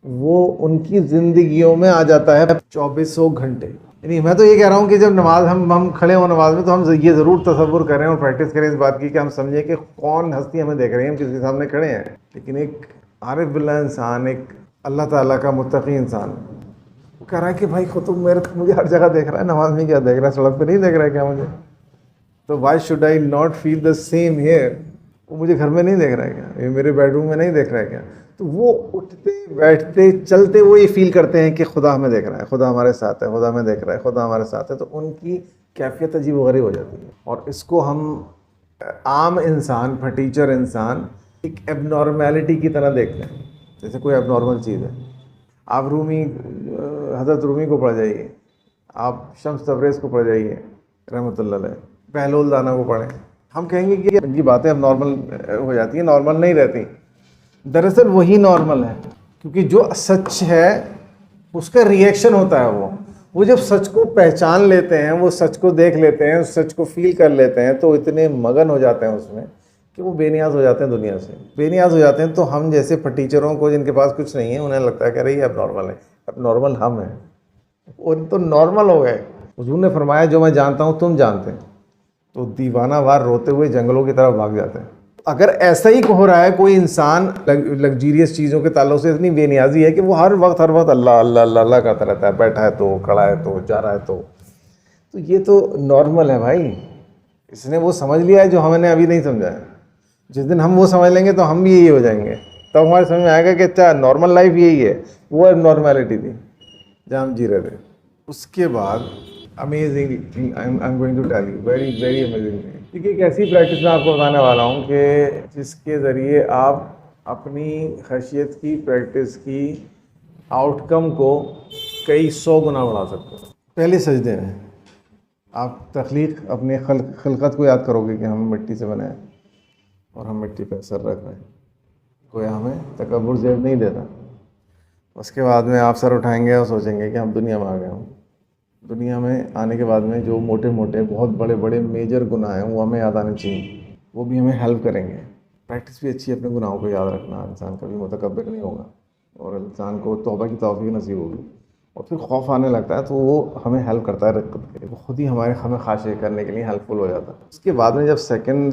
वो उनकी ज़िंदगियों में आ जाता है 2400 घंटे। यानी मैं तो ये कह रहा हूँ कि जब नमाज हम खड़े हों नमाज में तो हम ये ज़रूर तसव्वुर करें और प्रैक्टिस करें इस बात की कि हम समझें कि कौन हस्ती हमें देख रही है, हम किसके सामने खड़े हैं। लेकिन एक आरिफ बिल्लाह इंसान, एक अल्लाह ताला का मुत्तकी इंसान, वो कह रहा है कि भाई खुद तो मुझे हर जगह देख रहा है, नमाज में क्या देख रहा है, सड़क पर नहीं देख रहा है क्या मुझे, तो why should I not feel the same here. वो मुझे घर में नहीं देख रहा है क्या, ये मेरे बेडरूम में नहीं देख रहा है क्या। तो वो उठते बैठते चलते वो ये फील करते हैं कि खुदा हमें देख रहा है, खुदा हमारे साथ है, खुदा हमें देख रहा है, खुदा हमारे साथ है। तो उनकी कैफियत अजीब व गरीब हो जाती है। और इसको हम आम इंसान, फटीचर इंसान एक एबनॉर्मेलिटी की तरह देखते हैं, जैसे कोई एबनॉर्मल चीज़ है। आप रूमी, हज़रत रूमी को पढ़ जाइए, आप शम्स तबरेज़ को पढ़ जाइए रहमतुल्लाह अलैह, बहलोल दाना को पढ़ें, हम कहेंगे कि इनकी बातें अब नॉर्मल हो जाती हैं, नॉर्मल नहीं रहती। दरअसल वही नॉर्मल है, क्योंकि जो सच है उसका रिएक्शन होता है। वो जब सच को पहचान लेते हैं, वो सच को देख लेते हैं, उस सच को फील कर लेते हैं, तो इतने मगन हो जाते हैं उसमें कि वो बेनियाज हो जाते हैं, दुनिया से बेनियाज हो जाते हैं। तो हम जैसे टीचरों को जिनके पास कुछ नहीं है, उन्हें लगता है कि अरे ये अब नॉर्मल है, अब नॉर्मल हम हैं, और तो नॉर्मल हो गए। हुजूर ने फरमाया जो मैं जानता हूँ तुम जानते हैं। तो दीवाना वार रोते हुए जंगलों की तरफ भाग जाते हैं। अगर ऐसा ही हो रहा है, कोई इंसान लग्जीरियस चीज़ों के ताल्लुक से इतनी बेनियाजी है कि वो हर वक्त अल्लाह अल्लाह अल्लाह अल्लाह करता रहता है, बैठा है तो, खड़ा है तो, जा रहा है तो ये तो नॉर्मल है भाई। इसने वो समझ लिया है जो हमने अभी नहीं समझा है। जिस दिन हम वो समझ लेंगे तो हम भी यही हो जाएंगे, तब हमारे समझ में आएगा कि अच्छा नॉर्मल लाइफ यही है, वो नॉर्मलिटी थी जहाँ हम जी रहे थे। उसके बाद amazing thing I am going to tell you, very very amazing thing. क्योंकि एक ऐसी प्रैक्टिस मैं आपको बताने वाला हूँ कि जिसके ज़रिए आप अपनी खशियत की प्रैक्टिस की आउटकम को कई 100 गुना बढ़ा सकते हो। पहले सजदे में आप तख्लीक, अपने खिलकत को याद करोगे कि हम मिट्टी से बने हैं और हम मिट्टी पर सर रख रहे हैं, कोई हमें तकब्बुर ज़ेब नहीं देता। उसके बाद में आप सर उठाएंगे और सोचेंगे कि हम दुनिया में आ गए हूँ। दुनिया में आने के बाद में जो मोटे मोटे बहुत बड़े बड़े मेजर गुनाह हैं वो हमें याद आने चाहिए, वो भी हमें हेल्प करेंगे। प्रैक्टिस भी अच्छी है अपने गुनाहों को याद रखना, इंसान कभी मुतकब्बिर नहीं होगा और इंसान को तौबा की तौफीक नसीब होगी। और फिर खौफ आने लगता है तो वो हमें हेल्प करता है, रिक्कत के लिए वो खुद ही हमें खाशे करने के लिए हेल्पफुल हो जाता है। उसके बाद में जब सेकंड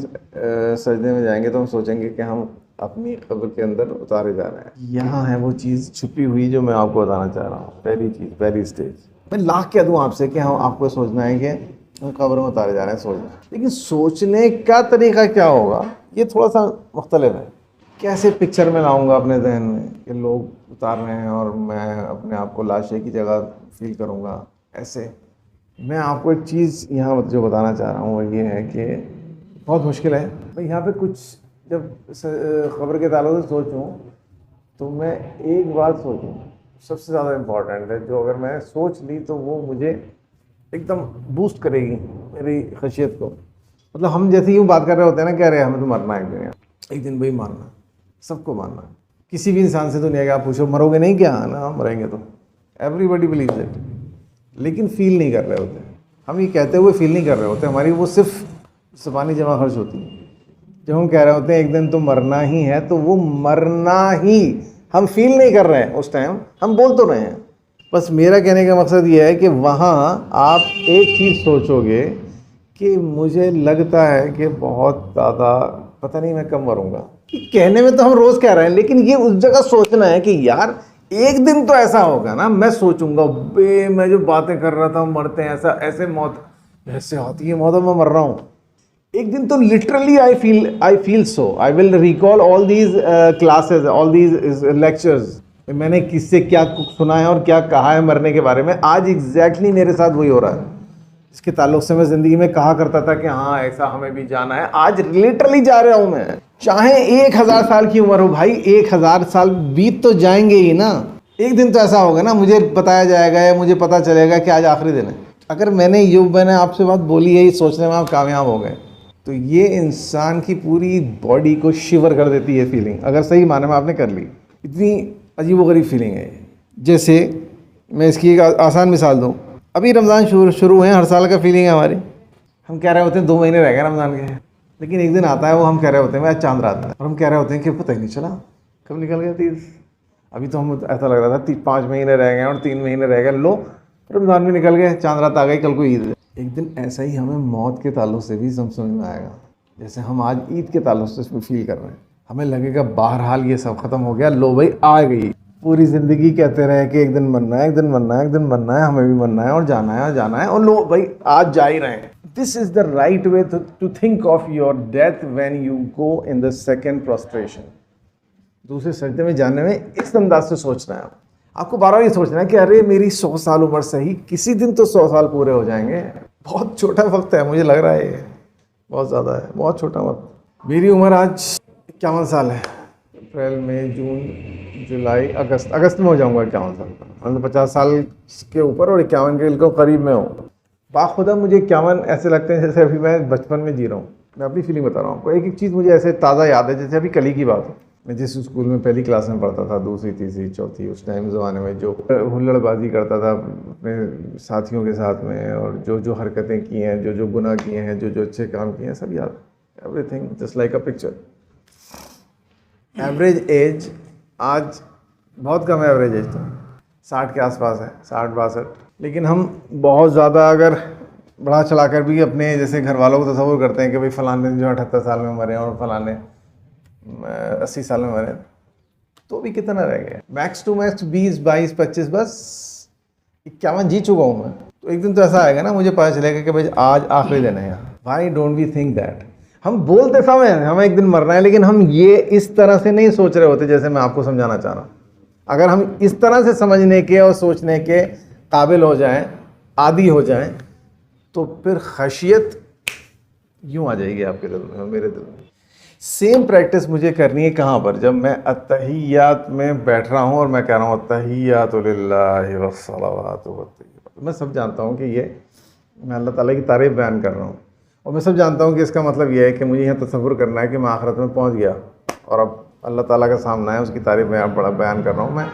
सजदे में जाएंगे तो हम सोचेंगे कि हम अपनी कब्र के अंदर उतारे जा रहे हैं। यहाँ है वो चीज़ छुपी हुई जो मैं आपको बताना चाह रहा हूँ। पहली चीज़, पहली स्टेज, मैं लाख कह दूँ आपसे कि हम आपको सोचना है कि हम कब्र में उतारे जा रहे हैं, सोचना। लेकिन सोचने का तरीका क्या होगा ये थोड़ा सा मुख्तलिफ है। कैसे पिक्चर में लाऊंगा अपने जहन में कि लोग उतार रहे हैं और मैं अपने आप को लाशे की जगह फील करूँगा। ऐसे मैं आपको एक चीज़ यहाँ जो बताना चाह रहा हूँ वो ये है कि बहुत मुश्किल है। मैं यहाँ पे कुछ जब खबर के ताल्लुक से सोचूं तो मैं एक बात सोचूं सबसे ज़्यादा इम्पॉर्टेंट है, जो अगर मैं सोच ली तो वो मुझे एकदम बूस्ट करेगी मेरी खशियत को। मतलब हम जैसे यूँ बात कर रहे होते हैं ना, कह रहे हैं हमें तो मरना है एक दिन भाई, मारना सबको मारना है। किसी भी इंसान से दुनिया का आप पूछो मरोगे नहीं क्या, ना मरेंगे तो एवरीबॉडी बिलीव्स इट, लेकिन फील नहीं कर रहे होते। हम ये कहते हुए फील नहीं कर रहे होते, हमारी वो सिर्फ ज़बानी जमा खर्च होती है। जब हम कह रहे होते हैं एक दिन तो मरना ही है, तो वो मरना ही हम फील नहीं कर रहे हैं उस टाइम, हम बोल तो रहे हैं। बस मेरा कहने का मकसद ये है कि वहाँ आप एक चीज़ सोचोगे कि मुझे लगता है कि बहुत ज़्यादा, पता नहीं मैं कब मरूँगा। कहने में तो हम रोज़ कह रहे हैं, लेकिन ये उस जगह सोचना है कि यार एक दिन तो ऐसा होगा ना, मैं सोचूंगा बे मैं जो बातें कर रहा था मरते हैं, ऐसा ऐसे मौत ऐसे आती है, मौत मैं मर रहा हूँ एक दिन तो। Literally I feel so I will recall all these classes, all these lectures. मैंने किससे क्या सुना है और क्या कहा है मरने के बारे में। आज एग्जैक्टली मेरे साथ वही हो रहा है। इसके ताल्लुक से मैं ज़िंदगी में कहा करता था कि हाँ ऐसा हमें भी जाना है, आज लिटरली जा रहा हूँ मैं। चाहे 1000 साल की उम्र हो भाई, 1000 साल बीत तो जाएंगे ही ना। एक दिन तो ऐसा होगा ना, मुझे बताया जाएगा या मुझे पता चलेगा कि आज आखिरी दिन है। अगर मैंने आपसे बात बोली है, ये सोचने में आप कामयाब हो गए, तो ये इंसान की पूरी बॉडी को शिवर कर देती है फीलिंग, अगर सही माने में आपने कर ली। इतनी अजीबोगरीब फीलिंग है। जैसे मैं इसकी एक आसान मिसाल दूँ, अभी रमज़ान शुरू है, हर साल का फीलिंग है हमारी। हम कह रहे होते हैं 2 महीने रह गए रमज़ान के, लेकिन एक दिन आता है वो हम कह रहे होते हैं आज चांद रात है, और हम कह रहे होते हैं कि पता ही नहीं चला कब निकल गया 30। अभी तो हम ऐसा लग रहा था 5 महीने रह गए और 3 महीने रह गए, लो रमज़ान भी निकल गए, चांद रात आ गई, कल को ईद है। एक दिन ऐसा ही हमें मौत के ताल्लुक से भी समझ में आएगा, जैसे हम आज ईद के ताल्लुक से इसमें फील कर रहे हैं। हमें लगेगा बहरहाल ये सब ख़त्म हो गया, लो भाई आ गई। पूरी ज़िंदगी कहते रहे कि एक दिन मरना है, एक दिन मरना है, एक दिन मरना है, हमें भी मरना है और जाना है और जाना है, और लो भाई आज जा ही रहे हैं। This is the right way to think of your death when you go in the second prostration. दूसरे सजदे में जाने में इस अंदाज से सोचना है आपको बार बार ये सोचना है कि अरे मेरी 100 साल उम्र सही, किसी दिन तो 100 साल पूरे हो जाएंगे। बहुत छोटा वक्त है, मुझे लग रहा है ये बहुत ज़्यादा है, बहुत छोटा वक्त। मेरी उम्र आज 51 साल है। अप्रैल मई जून जुलाई अगस्त में हो जाऊंगा 51 साल का, मतलब 50 साल के ऊपर और 51 के बिल्कुल करीब में हूँ। बाखुदा मुझे 51 ऐसे लगते हैं जैसे अभी मैं बचपन में जी रहा हूँ। मैं अपनी फीलिंग बता रहा हूँ आपको। एक एक चीज़ मुझे ऐसे ताज़ा याद है जैसे अभी कल ही की बात है। मैं जिस स्कूल में पहली क्लास में पढ़ता था, दूसरी तीसरी चौथी, उस टाइम ज़माने में जो हुल्लड़बाजी करता था अपने साथियों के साथ में, और जो जो हरकतें की हैं, जो जो गुनाह किए हैं, जो जो अच्छे काम किए हैं, सब याद। Everything just like a picture. Average age आज बहुत कम है, एवरेज एज तो 60 के आसपास है, 60-62। लेकिन हम बहुत ज़्यादा अगर बढ़ा चला कर भी अपने जैसे घर वालों को तस्वुर करते हैं कि भाई फलाने जो 78 साल में मरे और फलाने 80 साल में मरे, तो भी कितना रह गया? मैक्स टू मैक्स 20, 22, 25, बस 51 जी चुका हूँ मैं। तो एक दिन तो ऐसा आएगा ना, मुझे पता चलेगा कि भाई आज आखिरी दिन है यहाँ। Why don't we think that? हम बोलते समय हमें एक दिन मरना है, लेकिन हम ये इस तरह से नहीं सोच रहे होते जैसे मैं आपको समझाना चाह रहा हूँ। अगर हम इस तरह से समझने के और सोचने के काबिल हो जाएं, आदी हो जाएं, तो फिर खशियत यूँ आ जाएगी आपके दिल में, मेरे दिल में। सेम प्रैक्टिस मुझे करनी है कहाँ पर? जब मैं अत्तहियात में बैठ रहा हूँ और मैं कह रहा हूँ अत्तहियातु लिल्लाहि वस्सलावातु वत्तय्यिबात। मैं सब जानता हूँ कि ये मैं अल्लाह ताला की तारीफ़ बयान कर रहा हूँ, और मैं सब जानता हूँ कि इसका मतलब ये है कि मुझे यहाँ तसव्वुर करना है कि मैं आखिरत में पहुँच गया और अब अल्लाह ताला का सामना है, उसकी तारीफ़ में बड़ा बयान कर रहा हूँ। मैं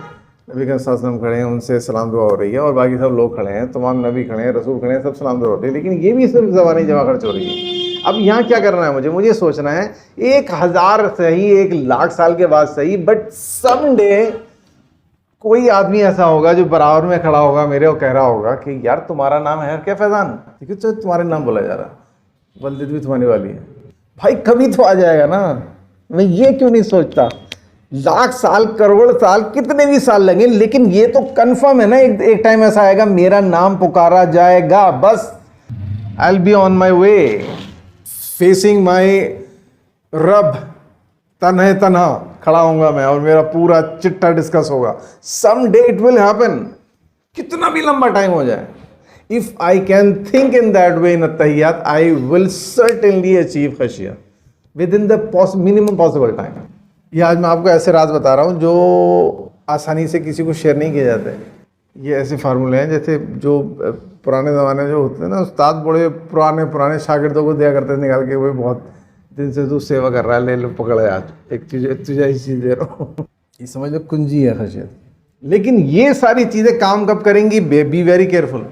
नबी के वसल्लम खड़े हैं, उनसे सलाम दुआ हो रही है, और बाकी सब लोग खड़े हैं, तमाम नबी खड़े हैं, रसूल खड़े हैं, सब सलाम दुआ हो रही है, लेकिन ये भी सिर्फ ज़बानी जमा खर्च हो रही है। अब यहाँ क्या करना है मुझे सोचना है 1000 सही, 1,00,000 साल के बाद सही, बट समडे कोई आदमी ऐसा होगा जो बराबर में खड़ा होगा मेरे और कह रहा होगा कि यार तुम्हारा नाम है क्या फैजान? ठीक है, तो तुम्हारे नाम बोला जा रहा, वल्दत भी तुम्हारी वाली है। भाई कभी तो आ जाएगा ना। मैं ये क्यों नहीं सोचता? 1,00,000 साल, करोड़ साल, कितने भी साल लगे, लेकिन ये तो कंफर्म है ना, एक टाइम ऐसा आएगा मेरा नाम पुकारा जाएगा। बस I will be on my way facing my रब, तन्हा खड़ा होऊंगा मैं और मेरा पूरा चिट्ठा डिस्कस होगा। Some day it will happen, कितना भी लंबा टाइम हो जाए। If I can think in that way in अत्तहियात, आई विल सर्टेनली अचीव खशिया within the minimum possible time. ये आज मैं आपको ऐसे राज बता रहा हूँ जो आसानी से किसी को शेयर नहीं किए जाते। ये ऐसे फार्मूले हैं जैसे जो पुराने ज़माने में जो होते हैं ना, उस्ताद बड़े पुराने शागिर्दों को दिया करते थे निकाल के, वही बहुत दिन से तू सेवा कर रहा है, ले लो पकड़ आज एक तुझे ऐसी चीज़ दे रहा हूँ। ये समझ लो कुंजी है खशियत। लेकिन ये सारी चीज़ें काम कब करेंगी? Be very careful.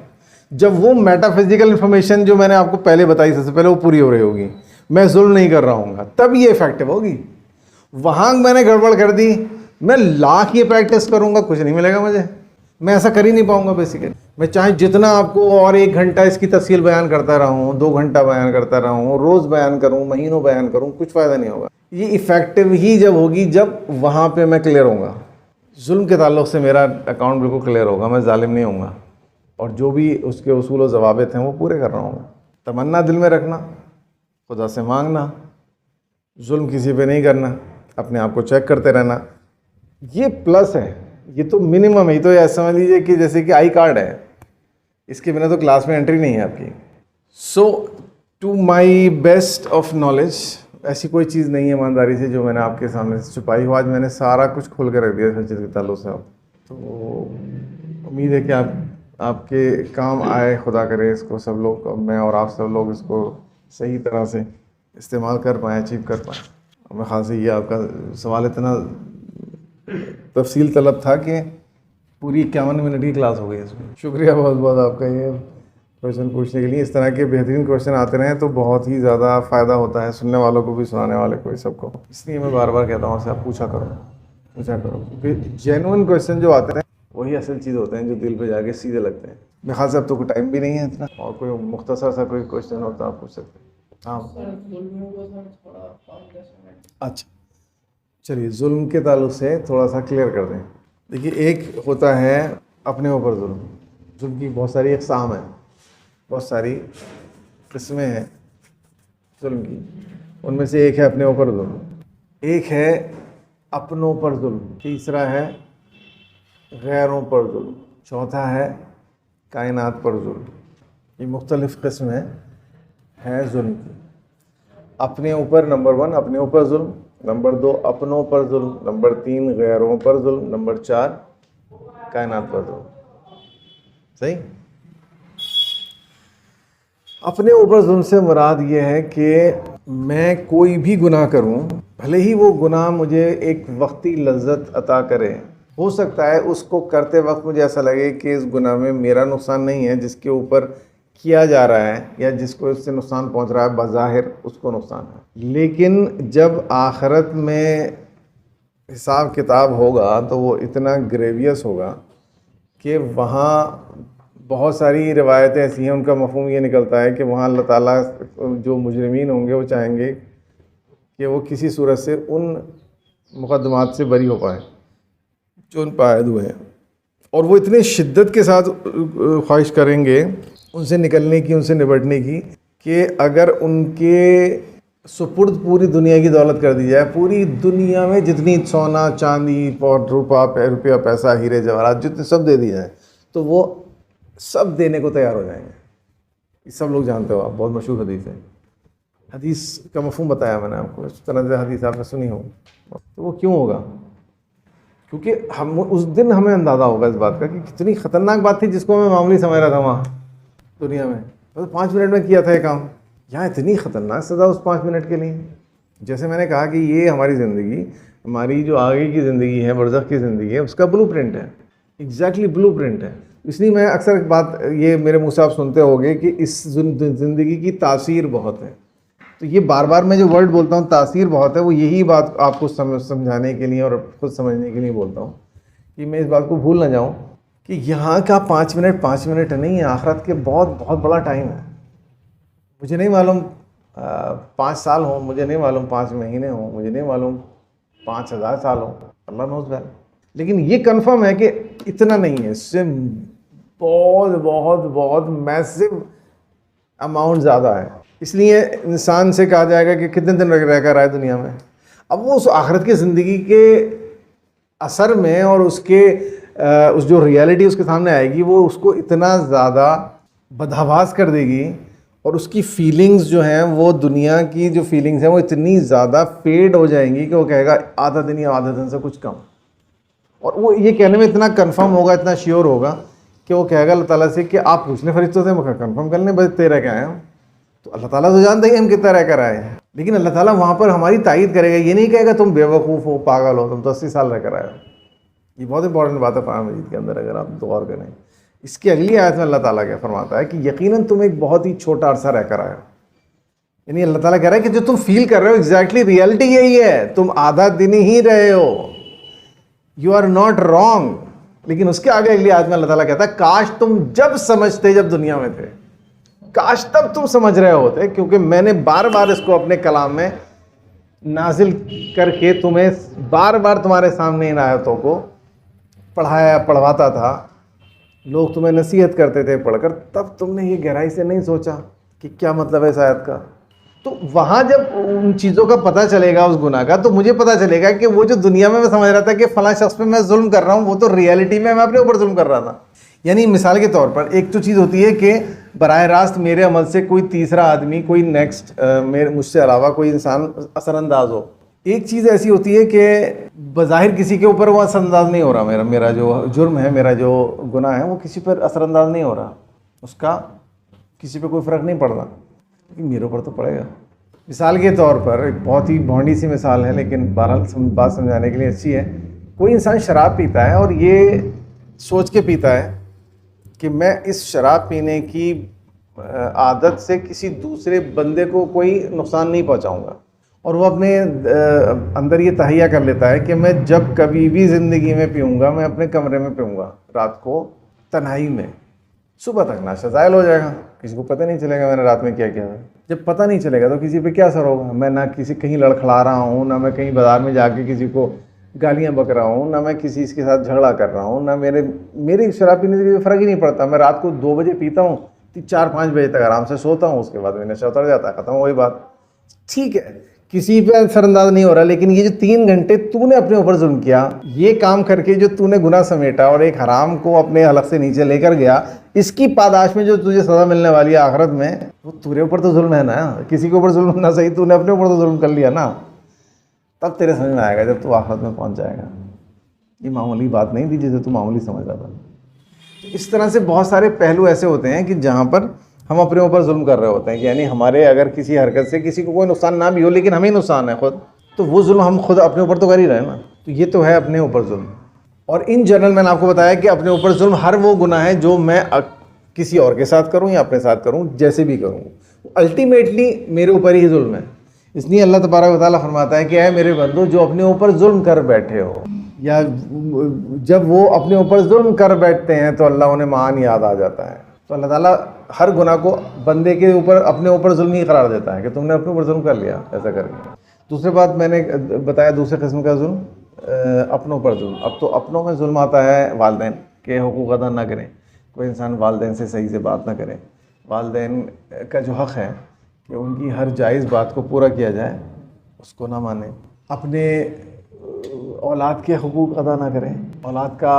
जब वो मेटाफिजिकल इन्फॉर्मेशन जो मैंने आपको पहले बताई सबसे पहले वो पूरी हो रही होगी, मैं जुल्म नहीं कर रहा हूँ, तब ये इफेक्टिव होगी। वहाँ मैंने गड़बड़ कर दी, मैं लाख ये प्रैक्टिस करूँगा, कुछ नहीं मिलेगा मुझे, मैं ऐसा कर ही नहीं पाऊँगा बेसिकली। मैं चाहे जितना आपको और 1 घंटा इसकी तफसील बयान करता रहूँ, 2 घंटा बयान करता रहूँ, रोज़ बयान करूँ, महीनों बयान करूँ, कुछ फ़ायदा नहीं होगा। ये इफ़ेक्टिव ही जब होगी जब वहाँ पे मैं क्लियर होऊंगा। जुल्म के ताल्लुक़ से मेरा अकाउंट बिल्कुल क्लियर होगा, मैं जालिम नहीं होऊंगा, और जो भी उसके उसूल और ज़वाबित हैं वो पूरे कर रहा हूँ। तमन्ना दिल में रखना, खुदा से मांगना, जुल्म किसी पे नहीं करना, अपने आप को चेक करते रहना, ये प्लस है। ये तो मिनिमम है। तो ऐसा समझ लीजिए कि जैसे कि आई कार्ड है, इसके बिना तो क्लास में एंट्री नहीं है आपकी। So to my best of knowledge, ऐसी कोई चीज़ नहीं है ईमानदारी से जो मैंने आपके सामने से छुपाई हो। आज मैंने सारा कुछ खोल कर रख दिया इस चीज़ के ताल्लुक़ से। आप तो उम्मीद है कि आपके काम आए, खुदा करे इसको सब लोग, मैं और आप सब लोग इसको सही तरह से इस्तेमाल कर पाएँ, अचीव कर पाएँ। मैं ख़ास ये आपका सवाल इतना तफसील तलब था कि पूरी 51 मिनट की क्लास हो गई इसमें। शुक्रिया बहुत बहुत आपका ये क्वेश्चन पूछने के लिए। इस तरह के बेहतरीन क्वेश्चन आते रहें तो बहुत ही ज़्यादा फ़ायदा होता है, सुनने वालों को भी, सुनाने वाले को भी, सबको। इसलिए मैं बार बार कहता हूँ आपसे, आप पूछा करो क्योंकि जेन्युइन क्वेश्चन जो आते हैं वही असल चीज़ होते हैं जो दिल पे जाके सीधे लगते हैं। मेरे ख्याल से अब तो कोई टाइम भी नहीं है इतना, और कोई मुख्तसर सा कोई क्वेश्चन हो तो आप पूछ सकते हैं। हाँ अच्छा, चलिए जुल्म के ताल्लुक़ से थोड़ा सा क्लियर कर दें। देखिए, एक होता है अपने ऊपर जुल्म। जुल्म की बहुत सारी अक़साम हैं, बहुत सारी किस्में हैं जुल्म की, उनमें से एक है अपने ऊपर जुल्म, एक है अपनों पर जुल्म, तीसरा है गैरों पर जुल्म, चौथा है कायनात पर जुल्म। ये मुख्तलिफ़ किस्म है जुल्म की। अपने ऊपर नंबर 1 अपने ऊपर जुल्म, नंबर 2 अपनों पर जुल्म, नंबर 3 गैरों पर जुल्म, नंबर 4 कायनात पर जुल्म। सही। अपने ऊपर जुल्म से मुराद ये है कि मैं कोई भी गुनाह करूं, भले ही वो गुनाह मुझे एक वक्ती लज्जत अता करे, हो सकता है उसको करते वक्त मुझे ऐसा लगे कि इस गुनाह में मेरा नुकसान नहीं है, जिसके ऊपर किया जा रहा है या जिसको इससे नुकसान पहुंच रहा है बज़ाहिर उसको नुकसान है, लेकिन जब आखिरत में हिसाब किताब होगा तो वो इतना ग्रेवियस होगा कि वहाँ बहुत सारी रिवायतें ऐसी हैं, उनका मफ़हूम ये निकलता है कि वहाँ अल्लाह ताला जो मुजरिमीन होंगे वो चाहेंगे कि वो किसी सूरत से उन मुक़द्दमात से बरी हो पाए जो उन पर आयद हुए हैं, और वो इतने शिद्दत के साथ ख्वाहिश करेंगे उनसे निकलने की, उनसे निपटने की, कि अगर उनके सुपुर्द पूरी दुनिया की दौलत कर दी जाए, पूरी दुनिया में जितनी सोना चांदी और रुपया पैसा हीरे जवाहरात जितने सब दे दिया है, तो वो सब देने को तैयार हो जाएंगे। ये सब लोग जानते हो आप, बहुत मशहूर हदीस है। हदीस का मफ़हूम बताया मैंने आपको, इस तरह से हदीस आपने सुनी हो। तो वो क्यों होगा? क्योंकि हम उस दिन हमें अंदाज़ा होगा इस बात का कि कितनी ख़तरनाक बात थी जिसको मैं मामूली समझ रहा था वहाँ दुनिया में, तो 5 मिनट में किया था ये काम। यहाँ इतनी ख़तरनाक सज़ा उस 5 मिनट के लिए। जैसे मैंने कहा कि ये हमारी ज़िंदगी, हमारी जो आगे की ज़िंदगी है, बरज़ख की ज़िंदगी है, उसका ब्लूप्रिंट है, एग्जैक्टली ब्लूप्रिंट है। इसलिए मैं अक्सर बात ये मेरे मुँह से आप सुनते होंगे कि इस ज़िंदगी की तासीर बहुत है। तो ये बार बार मैं जो वर्ड बोलता हूँ तासीर बहुत है, वो यही बात आपको समझाने के लिए और खुद समझने के लिए बोलता हूँ कि मैं इस बात को भूल ना जाऊँ कि यहाँ का 5 मिनट नहीं है, आखिरत के बहुत बहुत बड़ा टाइम है। मुझे नहीं मालूम 5 साल हों, मुझे नहीं मालूम 5 महीने हों, मुझे नहीं मालूम 5000 साल हों, अल्लाह नोज़ वेल, लेकिन ये कंफर्म है कि इतना नहीं है, इससे बहुत बहुत बहुत मैसिव अमाउंट ज़्यादा है। इसलिए इंसान से कहा जाएगा कि कितने दिन रह कर आए दुनिया में। अब वो उस आखिरत की ज़िंदगी के असर में और उसके उस जो रियलिटी उसके सामने आएगी, वो उसको इतना ज़्यादा बदहवास कर देगी, और उसकी फीलिंग्स जो हैं, वो दुनिया की जो फीलिंग्स हैं वो इतनी ज़्यादा फेड हो जाएंगी कि वो कहेगा आधा दिन या आधा दिन से कुछ कम। और वो ये कहने में इतना कंफर्म होगा, इतना श्योर होगा कि वो कहेगा अल्लाह ताला से कि आप पूछ लें फरिश्तों से, मैं कंफर्म कर लें, बस तेरे के आए हम। तो अल्लाह ताला तो जानते हैं हम कितना रह कर आए हैं, लेकिन अल्लाह ताला वहाँ पर हमारी तायीद करेगा। ये नहीं कहेगा तुम बेवकूफ़ हो, पागल हो, तुम तो 80 साल रह कर आए हो। ये बहुत इंपॉर्टेंट बात है कुरान मजीद के अंदर, अगर आप गौर करें। इसकी अगली आयत में अल्लाह ताला क्या फरमाता है कि यकीनन तुम एक बहुत ही छोटा अरसा रह कर आए हो। यानी अल्लाह ताला कह रहा है कि जो तुम फील कर रहे हो एग्जैक्टली रियलिटी यही है, तुम आधा दिन ही रहे हो, यू आर नॉट रॉन्ग। लेकिन उसके आगे अगली आयत में अल्लाह ताला कहता है काश तुम जब समझते, जब दुनिया में थे, काश तब तुम समझ रहे होते, क्योंकि मैंने बार बार इसको अपने कलाम में नाजिल करके तुम्हें बार बार तुम्हारे सामने इन आयतों को पढ़वाता था, लोग तुम्हें नसीहत करते थे पढ़कर, तब तुमने ये गहराई से नहीं सोचा कि क्या मतलब है इस आयत का। तो वहाँ जब उन चीज़ों का पता चलेगा, उस गुनाह का, तो मुझे पता चलेगा कि वो जो दुनिया में मैं समझ रहा था कि फ़लाँ शख्स पे मैं जुल्म कर रहा हूँ, वो तो रियलिटी में मैं अपने ऊपर जुल्म कर रहा था। यानी मिसाल के तौर पर एक तो चीज़ होती है कि बराह रास्त मेरे अमल से कोई तीसरा आदमी, कोई नेक्स्ट मुझसे अलावा कोई इंसान असरअंदाज हो। एक चीज़ ऐसी होती है कि बज़ाहिर किसी के ऊपर वो असरअंदाज नहीं हो रहा, मेरा जो जुर्म है, मेरा जो गुनाह है, वो किसी पर असरअंदाज नहीं हो रहा, उसका किसी पे कोई फ़र्क नहीं पड़ रहा, लेकिन मेरे ऊपर तो पड़ेगा। मिसाल के तौर पर एक बहुत ही भौंडी सी मिसाल है, लेकिन बहरहाल बात समझाने के लिए अच्छी है। कोई इंसान शराब पीता है और ये सोच के पीता है कि मैं इस शराब पीने की आदत से किसी दूसरे बंदे को कोई नुकसान नहीं पहुंचाऊंगा, और वो अपने अंदर ये तहैया कर लेता है कि मैं जब कभी भी ज़िंदगी में पीऊँगा, मैं अपने कमरे में पीऊँगा, रात को तन्हाई में, सुबह तक नाशा ज़ायल हो जाएगा, किसी को पता नहीं चलेगा मैंने रात में क्या किया था। जब पता नहीं चलेगा तो किसी पे क्या असर होगा? मैं ना किसी कहीं लड़खड़ा रहा हूँ, ना मैं कहीं बाज़ार में जाके किसी को गालियाँ बक रहा हूँ, ना मैं किसी के साथ झगड़ा कर रहा हूँ, ना मेरी शराब पीने से फ़र्क ही नहीं पड़ता। मैं रात को 2 बजे पीता हूँ, 4-5 बजे तक आराम से सोता हूँ, उसके बाद मेरा नशा उतर जाता है, ख़त्म वही बात। ठीक है, किसी पे असरअंदाज नहीं हो रहा, लेकिन ये जो 3 घंटे तूने अपने ऊपर जुल्म किया, ये काम करके जो तूने गुनाह समेटा और एक हराम को अपने हलक से नीचे लेकर गया, इसकी पादाश में जो तुझे सज़ा मिलने वाली है आखिरत में, वो तेरे ऊपर तो जुल्म है ना। किसी के ऊपर जुल्म ना सही, तूने अपने ऊपर तो जुल्म कर लिया ना। तब तेरे समझ में आएगा जब तू आखिरत में पहुँच जाएगा। ये मामूली बात नहीं थी जिसे तू मामूली समझ रहा था। इस तरह से बहुत सारे पहलू ऐसे होते हैं कि जहाँ पर हम अपने ऊपर जुल्म कर रहे होते हैं कि यानी हमारे अगर किसी हरकत से किसी को कोई नुकसान ना भी हो, लेकिन हमें नुकसान है खुद, तो वो जुल्म हम खुद अपने ऊपर तो कर ही रहे हैं ना। तो ये तो है अपने ऊपर जुल्म। और इन जनरल मैंने आपको बताया कि अपने ऊपर जुल्म हर वो गुनाह है जो मैं किसी और के साथ करूँ या अपने साथ करूँ, जैसे भी करूँ, अल्टीमेटली मेरे ऊपर ही जुल्म है। इसलिए अल्लाह तबारक व तआला फरमाता है कि ऐ मेरे बंदो, जो अपने ऊपर जुल्म कर बैठे हो, या जब वो अपने ऊपर जुल्म कर बैठते हैं तो अल्लाह उन्हें मान याद आ जाता है। तो अल्लाह ताला हर गुनाह को बंदे के ऊपर अपने ऊपर जुल्म ही करार देता है कि तुमने अपने ऊपर जुल्म कर लिया ऐसा करके। दूसरी बात मैंने बताया, दूसरे किस्म का जुल्म अपनों पर जुल्म। अब तो अपनों में जुल्म आता है वालिदैन के हुकूक अदा ना करें, कोई इंसान वालिदैन से सही से बात ना करे, वालिदैन का जो हक़ है कि उनकी हर जायज़ बात को पूरा किया जाए उसको ना माने, अपने औलाद के हुकूक अदा ना करें, औलाद का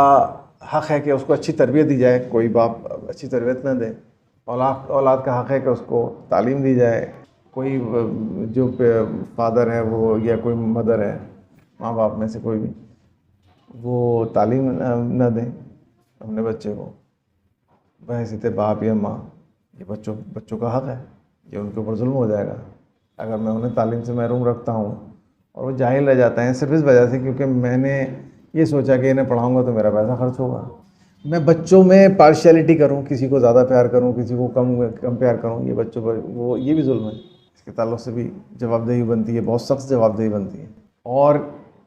हक़ है कि उसको अच्छी तरबियत दी जाए, कोई बाप अच्छी तरबियत ना दे, औलाद का हक़ है कि उसको तालीम दी जाए, कोई जो फादर है वो या कोई मदर है, माँ बाप में से कोई भी, वो तालीम ना दें अपने बच्चे को बहैसियत बाप या माँ। ये बच्चों का हक़ है, ये उनके ऊपर जुल्म हो जाएगा अगर मैं उन्हें तालीम से महरूम रखता हूँ और वो जाहिल रह जाते हैं सिर्फ इस वजह से क्योंकि मैंने ये सोचा कि इन्हें पढ़ाऊँगा तो मेरा पैसा खर्च होगा। मैं बच्चों में पार्शियलिटी करूँ, किसी को ज़्यादा प्यार करूँ, किसी को कम प्यार करूँ, ये बच्चों पर वो ये भी जुल्म है। इसके ताल्लुक़ से भी जवाबदेही बनती है, बहुत सख्त जवाबदेही बनती है। और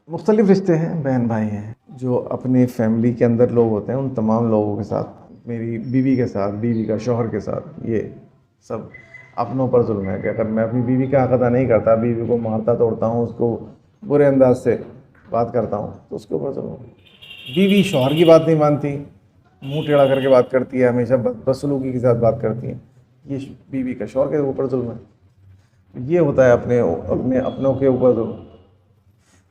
मुख्तलिफ़ रिश्ते हैं, बहन भाई हैं, जो अपनी फैमिली के अंदर लोग होते हैं, उन तमाम लोगों के साथ, मेरी बीवी के साथ, बीवी का शौहर के साथ, ये सब अपनों पर जुल्म है कि अगर मैं अपनी बीवी का हक़ अदा नहीं करता, बीवी को मारता तोड़ता हूँ, उसको बुरे अंदाज से बात करता हूँ, तो उसके ऊपर जुल्म है। बीवी शौहर की बात नहीं मानती, मुंह टेढ़ा करके बात करती है, हमेशा बदसलूकी के साथ बात करती है, ये बीवी का शौहर के ऊपर जुल्म है। ये होता है अपनों के ऊपर जुल्म।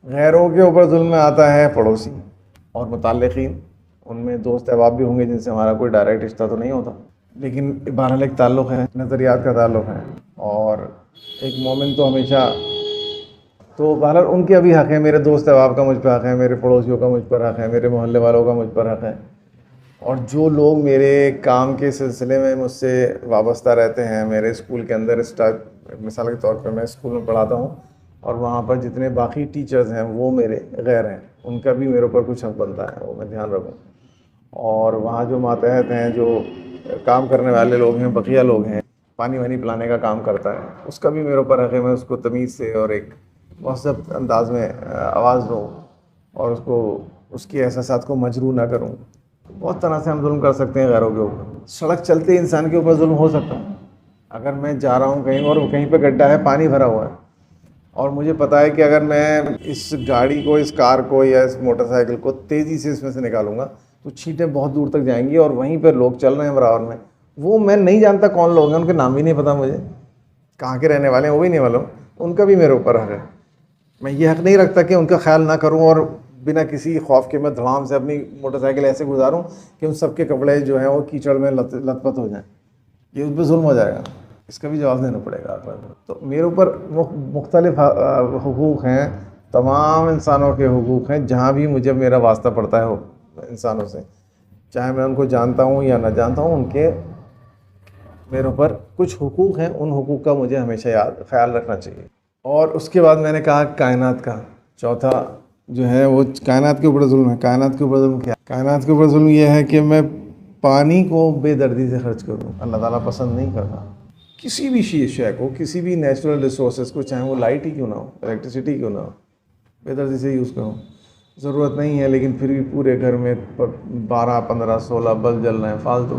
गैरों के ऊपर जुल्म में आता है पड़ोसी और मुताल्लिक़ीन, उनमें दोस्त अहबाब भी होंगे जिनसे हमारा कोई डायरेक्ट रिश्ता तो नहीं होता, लेकिन बहरहाल एक ताल्लुक़ है, नज़रियात का ताल्लुक़ है। और एक मोमिन तो हमेशा, तो बहरहाल उनके अभी हक़ है, मेरे दोस्त अहबाब का मुझ पर हक़ है, मेरे पड़ोसियों का मुझ पर हक़ है, मेरे मोहल्ले वालों का मुझ पर हक़ है। और जो लोग मेरे काम के सिलसिले में मुझसे वाबस्ता रहते हैं, मेरे स्कूल के अंदर मिसाल के तौर पर मैं स्कूल में पढ़ाता हूँ और वहाँ पर जितने बाकी टीचर्स हैं वो मेरे गैर हैं, उनका भी मेरे ऊपर कुछ हक़ बनता है, वो मैं ध्यान रखूँ। और वहाँ जो मातहत हैं, जो काम करने वाले लोग हैं, बकिया लोग हैं, पानी वानी पिलाने का काम करता है, उसका भी मेरे ऊपर हक़ है, मैं उसको तमीज़ से और एक मुहज़्ज़ब अंदाज में आवाज़ दूँ और उसको उसकी एहसासात को मजरूह ना करूँ। बहुत तरह से हम जुल्म कर सकते हैं गैरों के ऊपर। सड़क चलते इंसान के ऊपर जुल्म हो सकता है। अगर मैं जा रहा हूँ कहीं और कहीं पे गड्ढा है, पानी भरा हुआ है और मुझे पता है कि अगर मैं इस गाड़ी को, इस कार को या इस मोटरसाइकिल को तेज़ी से इसमें से निकालूंगा तो छींटें बहुत दूर तक जाएंगी और वहीं पर लोग चल रहे हैं बराबर में, वो मैं नहीं जानता कौन लोग हैं, उनके नाम भी नहीं पता मुझे, कहाँ के रहने वाले हैं वो भी नहीं मालूम, उनका भी मेरे ऊपर हक़ है। मैं ये हक़ नहीं रखता कि उनका ख्याल ना करूँ और बिना किसी खौफ के मैं धड़ाम से अपनी मोटरसाइकिल ऐसे गुजारूँ कि उन सब के कपड़े जो हैं वो कीचड़ में लथपथ हो जाएं। ये उस पर जुल्म हो जाएगा, इसका भी जवाब देना पड़ेगा। तो मेरे ऊपर मुख्तलिफ हुकूक़ हैं, तमाम इंसानों के हुकूक़ हैं, जहाँ भी मुझे मेरा वास्ता पड़ता है इंसानों से, चाहे मैं उनको जानता हूँ या ना जानता हूँ, उनके मेरे ऊपर कुछ हुकूक़ हैं, उन हुकूक़ का मुझे हमेशा ख्याल रखना चाहिए। और उसके बाद मैंने कहा कायनात का चौथा जो है वो कायनात के ऊपर जुल्म है। कायनात के ऊपर जुल्म क्या? कायनात के ऊपर जुल्म ये है कि मैं पानी को बेदर्दी से खर्च करूँ, अल्लाह ताला पसंद नहीं करता। किसी भी शय को, किसी भी नेचुरल रिसोर्सेज को, चाहे वो लाइट ही क्यों ना हो, इलेक्ट्रिसिटी क्यों ना हो, बेदर्दी से यूज़ करूँ। ज़रूरत नहीं है लेकिन फिर भी पूरे घर में 12, 15, 16 बल्ब जल रहे हैं, फालतू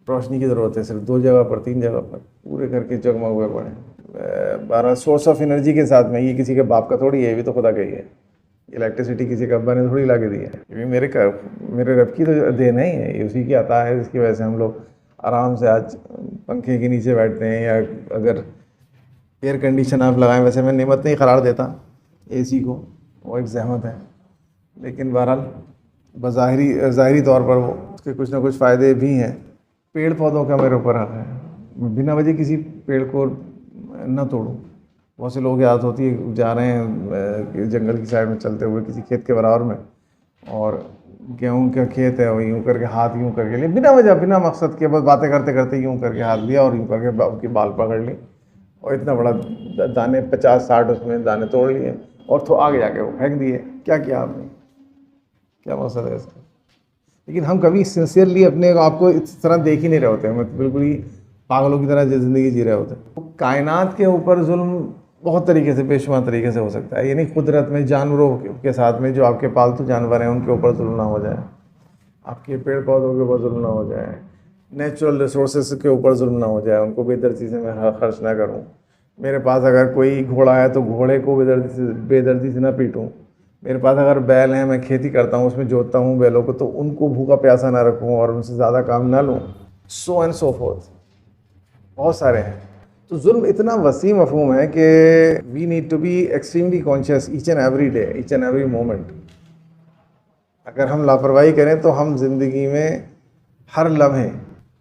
रोशनी की ज़रूरत है सिर्फ 2 जगह पर, 3 जगह पर, पूरे घर के जगमग हुए पड़े 12 सोर्स ऑफ एनर्जी के साथ में। ये किसी के बाप का थोड़ी है, ये भी तो खुदा का ही है। इलेक्ट्रिसिटी किसी का अब्बा ने थोड़ी ला के दी है, ये भी मेरे रब की तो देन है, ये उसी की आता है, जिसकी वजह से हम लोग आराम से आज पंखे के नीचे बैठते हैं, या अगर एयर कंडीशन आप लगाएं, वैसे मैं नेमत नहीं करार देता एसी को, वो एक ज़हमत है, लेकिन बहरहाल ज़ाहिरी तौर पर वो उसके कुछ ना कुछ फ़ायदे भी हैं। पेड़ पौधों का मेरे ऊपर हक है, बिना वजह किसी पेड़ को न तोड़ूं। बहुत से लोगों की आदत होती है, जा रहे हैं जंगल की साइड में चलते हुए किसी खेत के बराबर में, और गेहूं का खेत है, वो यूँ करके हाथ यूँ करके लिए, बिना वजह बिना मकसद के, बस बातें करते करते यूँ करके हाथ लिया और यूँ करके उसकी बाल पकड़ ली, और इतना बड़ा दाने 50-60 उसमें दाने तोड़ लिए, और तो आगे जाके वो फेंक दिए। क्या किया आपने? क्या मकसद है इसका? लेकिन हम कभी सिंसियरली अपने आप को इस तरह देख ही नहीं रहे होते, हम बिल्कुल ही पागलों की तरह ज़िंदगी जी रहे होते हैं। कायनात के ऊपर जुल्म बहुत तरीके से, बेशुमार तरीके से हो सकता है। यानी कुदरत में जानवरों के साथ में, जो आपके पालतू जानवर हैं उनके ऊपर जुल्म ना हो जाए, आपके पेड़ पौधों के ऊपर जुल्म ना हो जाए, नेचुरल रिसोर्सेज के ऊपर जुल्म ना हो जाए, उनको बेदर्दी से मैं खर्च ना करूँ। मेरे पास अगर कोई घोड़ा है तो घोड़े को बेदर्दी से ना पीटूँ। मेरे पास अगर बैल हैं, मैं खेती करता हूँ, उसमें जोतता हूँ बैलों को, तो उनको भूखा प्यासा ना रखूँ और उनसे ज़्यादा काम ना लूँ, सो एंड सो फोर्थ। बहुत सारे हैं। तो जुल्म इतना वसी मफहूम है कि we need to be extremely conscious each and every day, each and every moment. अगर हम लापरवाही करें तो हम ज़िंदगी में हर लम्हे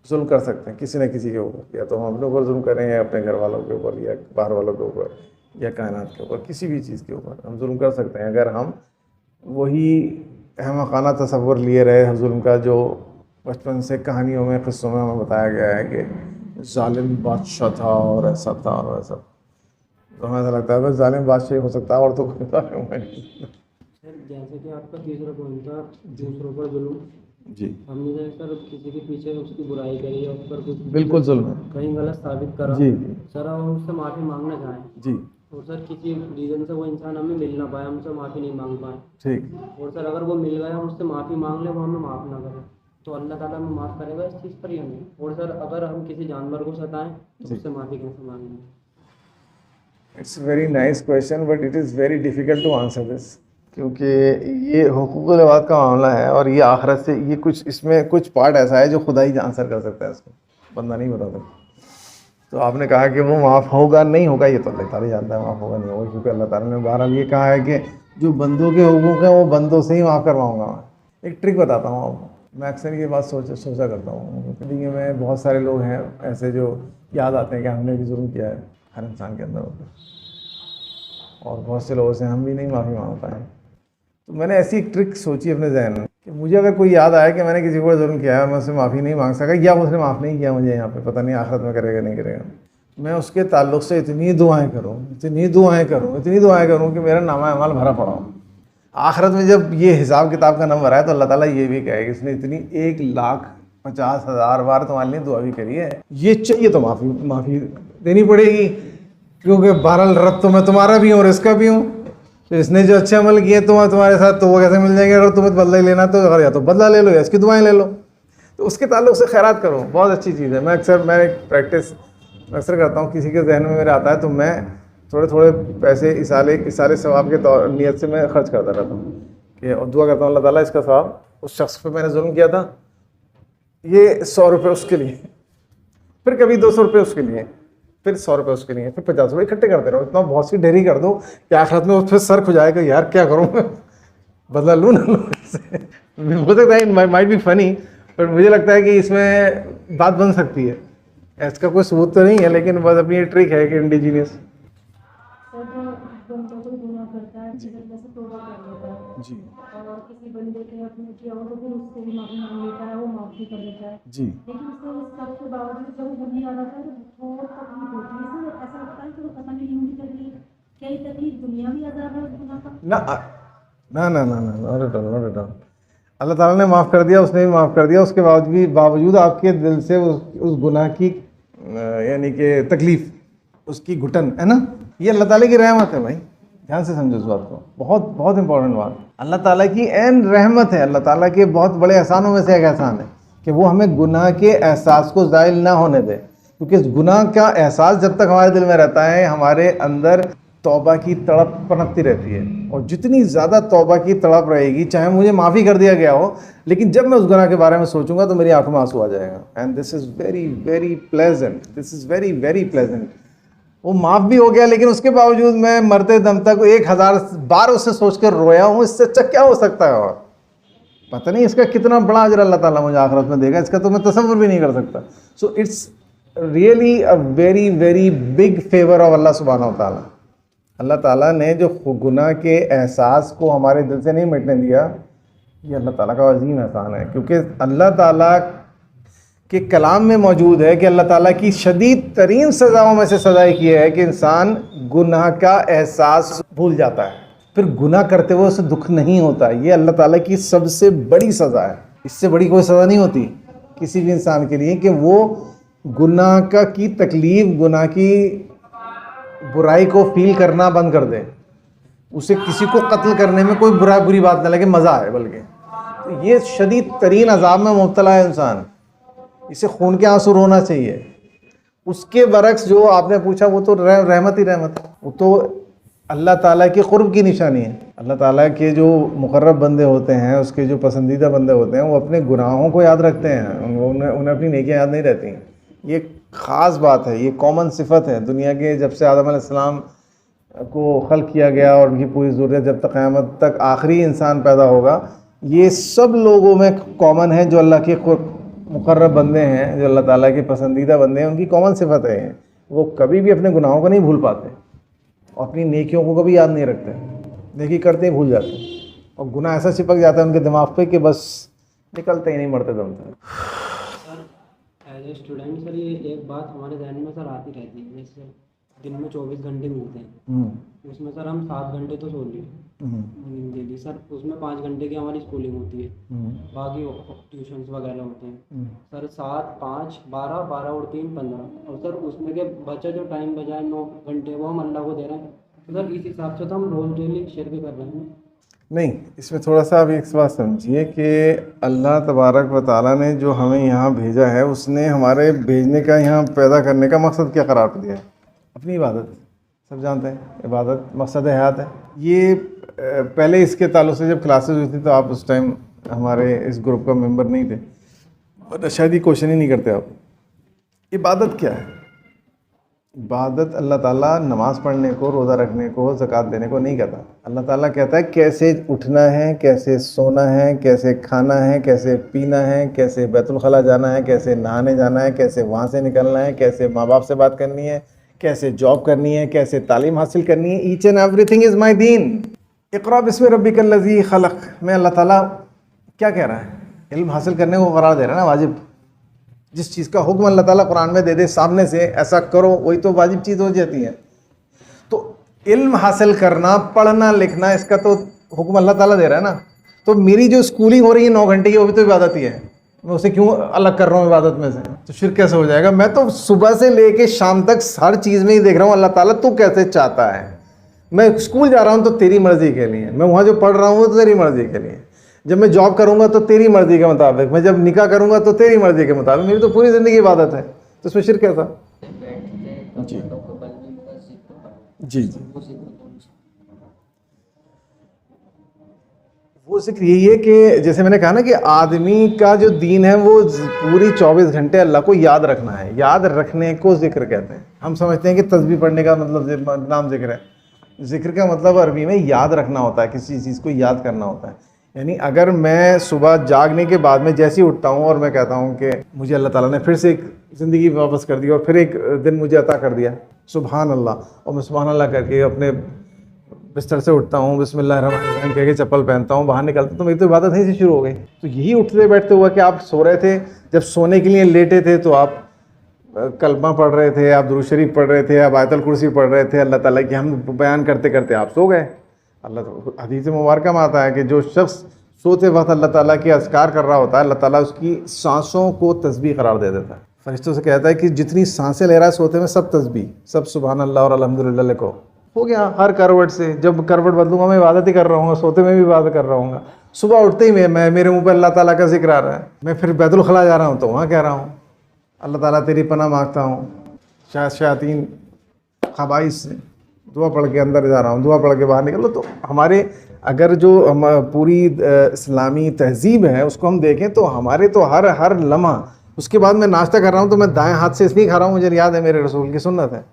जुल्म कर सकते हैं किसी न किसी के ऊपर, या तो हम अपने ऊपर जुल्म करें, या अपने घर वालों के ऊपर, या बाहर वालों के ऊपर, या कायनात के ऊपर, किसी भी चीज़ के ऊपर हम जुल्म कर सकते हैं, अगर हम वही अहमकाना तसव्वुर लिए रहे जुल्म का, जो बचपन से कहानियों में, क़िस्सों में हमें बताया गया है कि जालिम बादशाह था और ऐसा था और ऐसा। तो हमें ऐसा लगता है बस जालिम बादशाह हो सकता है, और तो कोई जालिम है नहीं। सर जैसे कि आपका तीसरा पॉइंट था दूसरों पर जुल्म, जी, हमने जैसे सर किसी के पीछे उसकी बुराई करी या उस पर कुछ बिल्कुल जुल्म है। कहीं गलत साबित करा, जी सर हम उससे माफ़ी मांगना चाहें जी, और सर किसी रीज़न से वो इंसान हमें मिल ना पाए, हमसे माफ़ी नहीं मांग पाए, ठीक। और सर अगर वो मिल गया, हम उससे माफ़ी मांग ले, वो हमें माफ़ ना करे, तो अल्लाह ताला हमें माफ़ करेगा इस चीज़ पर ही हमें? और सर अगर हम किसी जानवर को सताएं तो उससे माफ़ी कैसे मांगेंगे? It's very nice question, but it is very difficult to answer this, क्योंकि ये हुकूकुल इबाद का मामला है, और ये आखिरत से, ये कुछ इसमें कुछ पार्ट ऐसा है जो खुदा ही आंसर कर सकता है, इसको बंदा नहीं बता सकता। तो आपने कहा कि वो माफ़ होगा नहीं होगा, ये तो अल्लाह ताला जानता है माफ़ होगा नहीं होगा, क्योंकि अल्लाह ताला ने बहरहाल ये कहा है कि जो बंदों के हुकूक हैं वो बंदों से ही माफ़ करवाऊँगा। मैं एक ट्रिक बताता हूँ आपको, मैं अक्सर ये बात सोचा करता हूँ। ज़िंदगी में बहुत सारे लोग हैं ऐसे जो याद आते हैं कि हमने भी जुल्म किया है, हर इंसान के अंदर होता है, और बहुत से लोगों से हम भी नहीं माफ़ी मांग पाए। तो मैंने ऐसी एक ट्रिक सोची अपने जहन में कि मुझे अगर कोई याद आए कि मैंने किसी को जुल्म किया है, मैं उससे माफ़ी नहीं मांग सका, या उसने माफ़ नहीं किया मुझे यहाँ पे, पता नहीं आखिरत में करेगा नहीं करेगा, मैं उसके ताल्लुक़ से इतनी दुआएं करूँ कि मेरा नामा अमाल भरा पड़ा हो। आखिरत में जब ये हिसाब किताब का नंबर आए तो अल्लाह ताला ये भी कहे कि इसने इतनी 1,50,000 बार तुम्हारे लिए दुआ भी करी है, ये चाहिए तो माफ़ी देनी पड़ेगी, क्योंकि बहरहाल रब तो मैं तुम्हारा भी हूँ और इसका भी हूँ। तो इसने जो अच्छे अमल किए तुम्हारे साथ, तो वो कैसे मिल जाएंगे? अगर तुम्हें बदला ही लेना तो अगर या तो बदला ले लो या इसकी दुआएं ले लो। तो उसके ताल्लुक़ से खैरात करो, बहुत अच्छी चीज़ है। मैं एक प्रैक्टिस अक्सर करता हूँ, किसी के जहन में मेरे आता है तो मैं थोड़े पैसे इसाले सवाब के तौर नियत से मैं खर्च करता रहता हूँ, कि दुआ करता हूँ अल्लाह ताला इसका सवाब, उस शख्स पे मैंने जुल्म किया था, ये 100 रुपये उसके लिए, फिर कभी 200 रुपये उसके लिए, फिर 100 रुपये उसके लिए, फिर 50 रुपये इकट्ठे करते रहो। इतना बहुत सी ढेरी कर दो कि आखिरत में उस पर सर खुजाएगा, यार क्या करूँ मैं, बदला लूँ ना लूँ इससे। हो सकता है माइट बी फनी, पर मुझे लगता है कि इसमें बात बन सकती है। इसका कोई सबूत तो नहीं है, लेकिन बस अपनी ये ट्रिक है कि इंडिजीनियस। बंदा कोई गुनाह करता है, फिर अल्लाह से तौबा कर लेता है जी और किसी बंदे के अपने किया हो तो फिर उससे भी माफी मांग लेता है, वो माफ भी कर देता है। जी, लेकिन उसके सबके बावजूद जब वो दुनिया आता है तो बहुत तकलीफ होती है। इसमें ऐसा लगता है कि वो पता नहीं होंगी तकलीफ, क्या ये तकलीफ दुनिया भी अजाब है उस गुनाह का? Not at all. अल्लाह ताला ने माफ़ कर दिया, उसने भी माफ़ कर दिया, उसके बावजूद आपके दिल से उस गुनाह की यानी कि तकलीफ़, उसकी घुटन है ना, ये अल्लाह ताला की रहमत है भाई। ध्यान से समझो इस बात को, बहुत बहुत इंपॉर्टेंट बात। अल्लाह ताला की एन रहमत है, अल्लाह ताला के बहुत बड़े एहसानों में से एक एहसान है कि वो हमें गुनाह के एहसास को ज़ाइल ना होने दे, क्योंकि इस गुनाह का एहसास जब तक हमारे दिल में रहता है, हमारे अंदर तौबा की तड़प पनपती रहती है, और जितनी ज़्यादा तौबा की तड़प रहेगी, चाहे मुझे माफ़ी कर दिया गया हो, लेकिन जब मैं उस गुनाह के बारे में सोचूंगा तो मेरी आंखों में आंसू आ जाएगा। And this is very very pleasant, this is very very pleasant. वो माफ़ भी हो गया, लेकिन उसके बावजूद मैं मरते दम तक 1000 बार उससे सोच कर रोया हूँ। इससे अच्छा क्या हो सकता है? और पता नहीं इसका कितना बड़ा अजर अल्लाह ताला मुझे आखिरत में देगा, इसका तो मैं तसव्वुर भी नहीं कर सकता। So it's really a very very big favour of अल्लाह सुब्हानहू व तआला। अल्लाह ताला ने जो गुनाह के एहसास को हमारे दिल से नहीं मिटने दिया, ये अल्लाह ताला का अजीम एहसान है। क्योंकि अल्लाह ताला के कलाम में मौजूद है कि अल्लाह ताला की शदीद तरीन सज़ाओं में से सज़ा की है कि इंसान गुनाह का एहसास भूल जाता है, फिर गुनाह करते हुए उसे दुख नहीं होता। ये अल्लाह ताला की सबसे बड़ी सज़ा है। इससे बड़ी कोई सज़ा नहीं होती किसी भी इंसान के लिए कि वो गुनाह की तकलीफ़, गुनाह की बुराई को फील करना बंद कर दे। उसे किसी को कत्ल करने में कोई बुरी बात ना लगे, मज़ा आए बल्कि। तो ये शदीद तरीन अजाब में मुब्तला है इंसान, इसे खून के आंसू रोना चाहिए। उसके बरक्स जो आपने पूछा, वो तो रहमत ही रहमत, वो तो अल्लाह ताला के क़ुर्ब की निशानी है। अल्लाह ताला के जो मुक़र्रब बंदे होते हैं, उसके जो पसंदीदा बंदे होते हैं, वो अपने गुनाहों को याद रखते हैं, उन्हें अपनी नेकियां याद नहीं रहती। ये ख़ास बात है, ये कॉमन सिफत है दुनिया के। जब से आदम अलैहिस्सलाम को खल्क़ किया गया और उनकी पूरी ज़ुर्रियत जब तक क़यामत तक आखिरी इंसान पैदा होगा, ये सब लोगों में कॉमन है। जो अल्लाह के मुक़र्रब बंदे हैं, जो अल्लाह ताला के पसंदीदा बंदे हैं, उनकी कॉमन सिफत है वो कभी भी अपने गुनाहों को नहीं भूल पाते और अपनी नेकियों को कभी याद नहीं रखते। नेकी करते ही भूल जाते हैं और गुनाह ऐसा चिपक जाता है उनके दिमाग पे कि बस निकलते ही नहीं, मरते दम तक। एज ए स्टूडेंट सर, ये एक बात हमारे जहन में सर आती रहती है, जैसे दिन में 24 घंटे मिलते हैं, उसमें सर हम 7 घंटे तो सो लिए डेली सर, उसमें 5 घंटे की हमारी स्कूलिंग होती है, बाकी ट्यूशन्स वगैरह होते हैं सर। 7, 5, 12, 12 और 3, 15, और सर उसमें के बचा जो टाइम बचा है 9 घंटे, वो हम अल्लाह को दे रहे हैं। तो सर इस हिसाब से तो हम रोज़ डेली शेयर भी कर रहे हैं। नहीं, इसमें थोड़ा सा आप एक बात समझिए कि अल्लाह तबारक व तआला ने जो हमें यहाँ भेजा है, उसने हमारे भेजने का, यहाँ पैदा करने का मकसद क्या करार दिया है? अपनी इबादत। सब जानते हैं इबादत मकसद हयात है। ये पहले इसके ताल्लुक़ से जब क्लासेस हुई थी तो आप उस टाइम हमारे इस ग्रुप का मेंबर नहीं थे, और शायद ये क्वेश्चन ही नहीं करते आप। इबादत क्या है? इबादत अल्लाह ताला नमाज़ पढ़ने को, रोज़ा रखने को, ज़कात देने को नहीं कहता। अल्लाह ताला कहता है कैसे उठना है, कैसे सोना है, कैसे खाना है, कैसे पीना है, कैसे बैतुल खला जाना है, कैसे नहाने जाना है, कैसे वहाँ से निकलना है, कैसे माँ बाप से बात करनी है, कैसे जॉब करनी है, कैसे तालीम हासिल करनी है। Each and everything is my दीन। इक़रा बिस्मि रब्बिकल लज़ी खलक़ में अल्लाह ताला क्या कह रहा है? इल्म हासिल करने को करार दे रहा है ना, वाजिब। जिस चीज़ का हुक्म अल्लाह ताला कुरान में दे दे सामने से, ऐसा करो, वही तो वाजिब चीज़ हो जाती है। तो इल्म हासिल करना, पढ़ना लिखना, इसका तो हुक्म अल्लाह ताला दे रहा है ना। तो मेरी जो स्कूलिंग हो रही है 9 घंटे की, वो भी तो इबादत ही है। मैं उसे क्यों अलग कर रहा हूँ इबादत में से? तो शिर्क कैसे हो जाएगा? मैं तो सुबह से लेके शाम तक हर चीज़ में ही देख रहा हूँ अल्लाह ताला तू कैसे चाहता है। मैं स्कूल जा रहा हूँ तो तेरी मर्ज़ी के लिए, मैं वहाँ जो पढ़ रहा हूँ तो तेरी मर्ज़ी के लिए, जब मैं जॉब करूँगा तो तेरी मर्ज़ी के मुताबिक, मैं जब निकाह करूँगा तो तेरी मर्ज़ी के मुताबिक। मेरी तो पूरी ज़िंदगी इबादत है, तो इसमें शिर्क कैसा? जी जी जी, वो जिक्र यही है कि जैसे मैंने कहा ना कि आदमी का जो दीन है वो पूरी 24 घंटे अल्लाह को याद रखना है। याद रखने को जिक्र कहते हैं। हम समझते हैं कि तस्बीह पढ़ने का मतलब नाम जिक्र है। जिक्र का मतलब अरबी में याद रखना होता है, किसी चीज़ को याद करना होता है। यानी अगर मैं सुबह जागने के बाद में जैसे ही उठता हूँ और मैं कहता हूँ कि मुझे अल्लाह ताला ने फिर से एक ज़िंदगी वापस कर दी और फिर एक दिन मुझे अता कर दिया, सुभान अल्लाह, और मैं सुभान अल्लाह करके अपने बिस्तर से उठता हूँ, बिस्मिल्लाह रहमान रहीम कह के चप्पल पहनता हूँ, बाहर निकलता हूँ, तो मेरी तो इबादत यहीं से शुरू हो गई। तो यही उठते बैठते हुआ कि आप सो रहे थे, जब सोने के लिए लेटे थे तो आप कलमा पढ़ रहे थे, आप दुरूद शरीफ पढ़ रहे थे, आप आयतुल कुर्सी पढ़ रहे थे, अल्लाह ताला की हम बयान करते करते आप सो गए। अल्लाह हदीस मुबारक में आता है कि जो शख्स सोते वक्त अल्लाह ताला के अज़कार कर रहा होता है, अल्लाह ताला उसकी सांसों को तस्बीह करार दे देता है। फरिश्तों से कहता है कि जितनी सांसें ले रहा है सोते में, सब तस्बीह, सब सुभान अल्लाह और अल्हम्दुलिल्लाह लिखो। हो गया हर करवट से, जब करवट बदलूंगा मैं इबादत ही कर रहा हूँ, सोते में भी इबादत कर रहा हूँ। सुबह उठते ही मैं मेरे मुँह पर अल्लाह ताला का जिक्र आ रहा है। मैं फिर बैतुल खला जा रहा हूँ तो वहाँ कह रहा हूँ अल्लाह ताला तेरी पनाह मांगता हूँ शयातीन खबाइस से, दुआ पढ़ के अंदर जा रहा हूँ, दुआ पढ़ के बाहर निकल लो। तो हमारे अगर जो हम पूरी इस्लामी तहजीब है उसको हम देखें तो हमारे तो हर लम्हा, उसके बाद मैं नाश्ता कर रहा हूँ तो मैं दाएं हाथ से इसलिए खा रहा हूँ, मुझे याद है मेरे रसूल की सुन्नत है,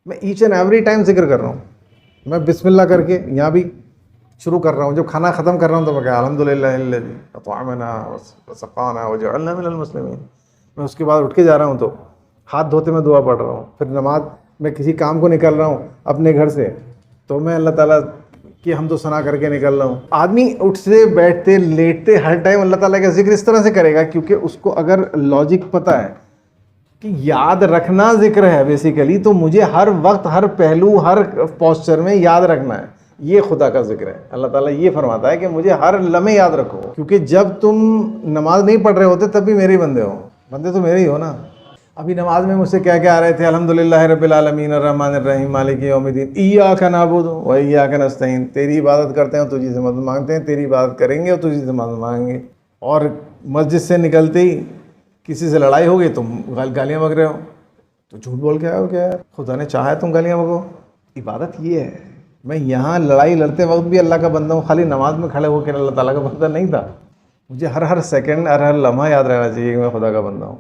मैं ईच एंड एवरी टाइम जिक्र कर रहा हूँ। मैं बिस्मिल्लाह करके यहाँ भी शुरू कर रहा हूँ, जब खाना ख़त्म कर रहा हूँ तो मैं कहा अल्हम्दुलिल्लाहिल्लज़ी अतअमना व सक़ाना व जअलना मिनल मुस्लिमीन। मैं उसके बाद उठ के जा रहा हूँ तो हाथ धोते मैं दुआ पढ़ रहा हूँ। फिर नमाज में किसी काम को निकल रहा हूँ अपने घर से तो मैं अल्लाह ताला की हम्दो सना करके निकल रहा हूँ। आदमी उठते बैठते लेटते हर टाइम अल्लाह ताला का जिक्र इस तरह से करेगा, क्योंकि उसको अगर लॉजिक पता है कि याद रखना जिक्र है बेसिकली, तो मुझे हर वक्त हर पहलू हर पोस्चर में याद रखना है, ये खुदा का जिक्र है। अल्लाह ताला ये फरमाता है कि मुझे हर लम्हे याद रखो, क्योंकि जब तुम नमाज नहीं पढ़ रहे होते तब भी मेरे ही बंदे हो, बंदे तो मेरे ही हो ना। अभी नमाज में मुझसे क्या क्या आ रहे थे, अल्हम्दुलिल्लाह रब्बिल आलमीन अर्रहमानिर रहीम मालिकी यौमिद्दीन इय्याका नअबुदु व इय्याका नस्तईन। तेरी इबादत करते हैं, तुझी से मदद मांगते हैं, तेरी इबादत करेंगे और तुझी से मदद मांगेंगे। और मस्जिद से निकलते ही किसी से लड़ाई हो गई, तुम गालियाँ बक रहे हो, तो झूठ बोल के आए हो क्या यार? खुदा ने चाहा है तुम गालियाँ बको। इबादत ये है। मैं यहाँ लड़ाई लड़ते वक्त भी अल्लाह का बंदा हूँ, खाली नमाज में खड़े होकर अल्लाह ताला का बंदा नहीं था। मुझे हर सेकंड हर लम्हा याद रहना चाहिए कि मैं खुदा का बंदा हूँ।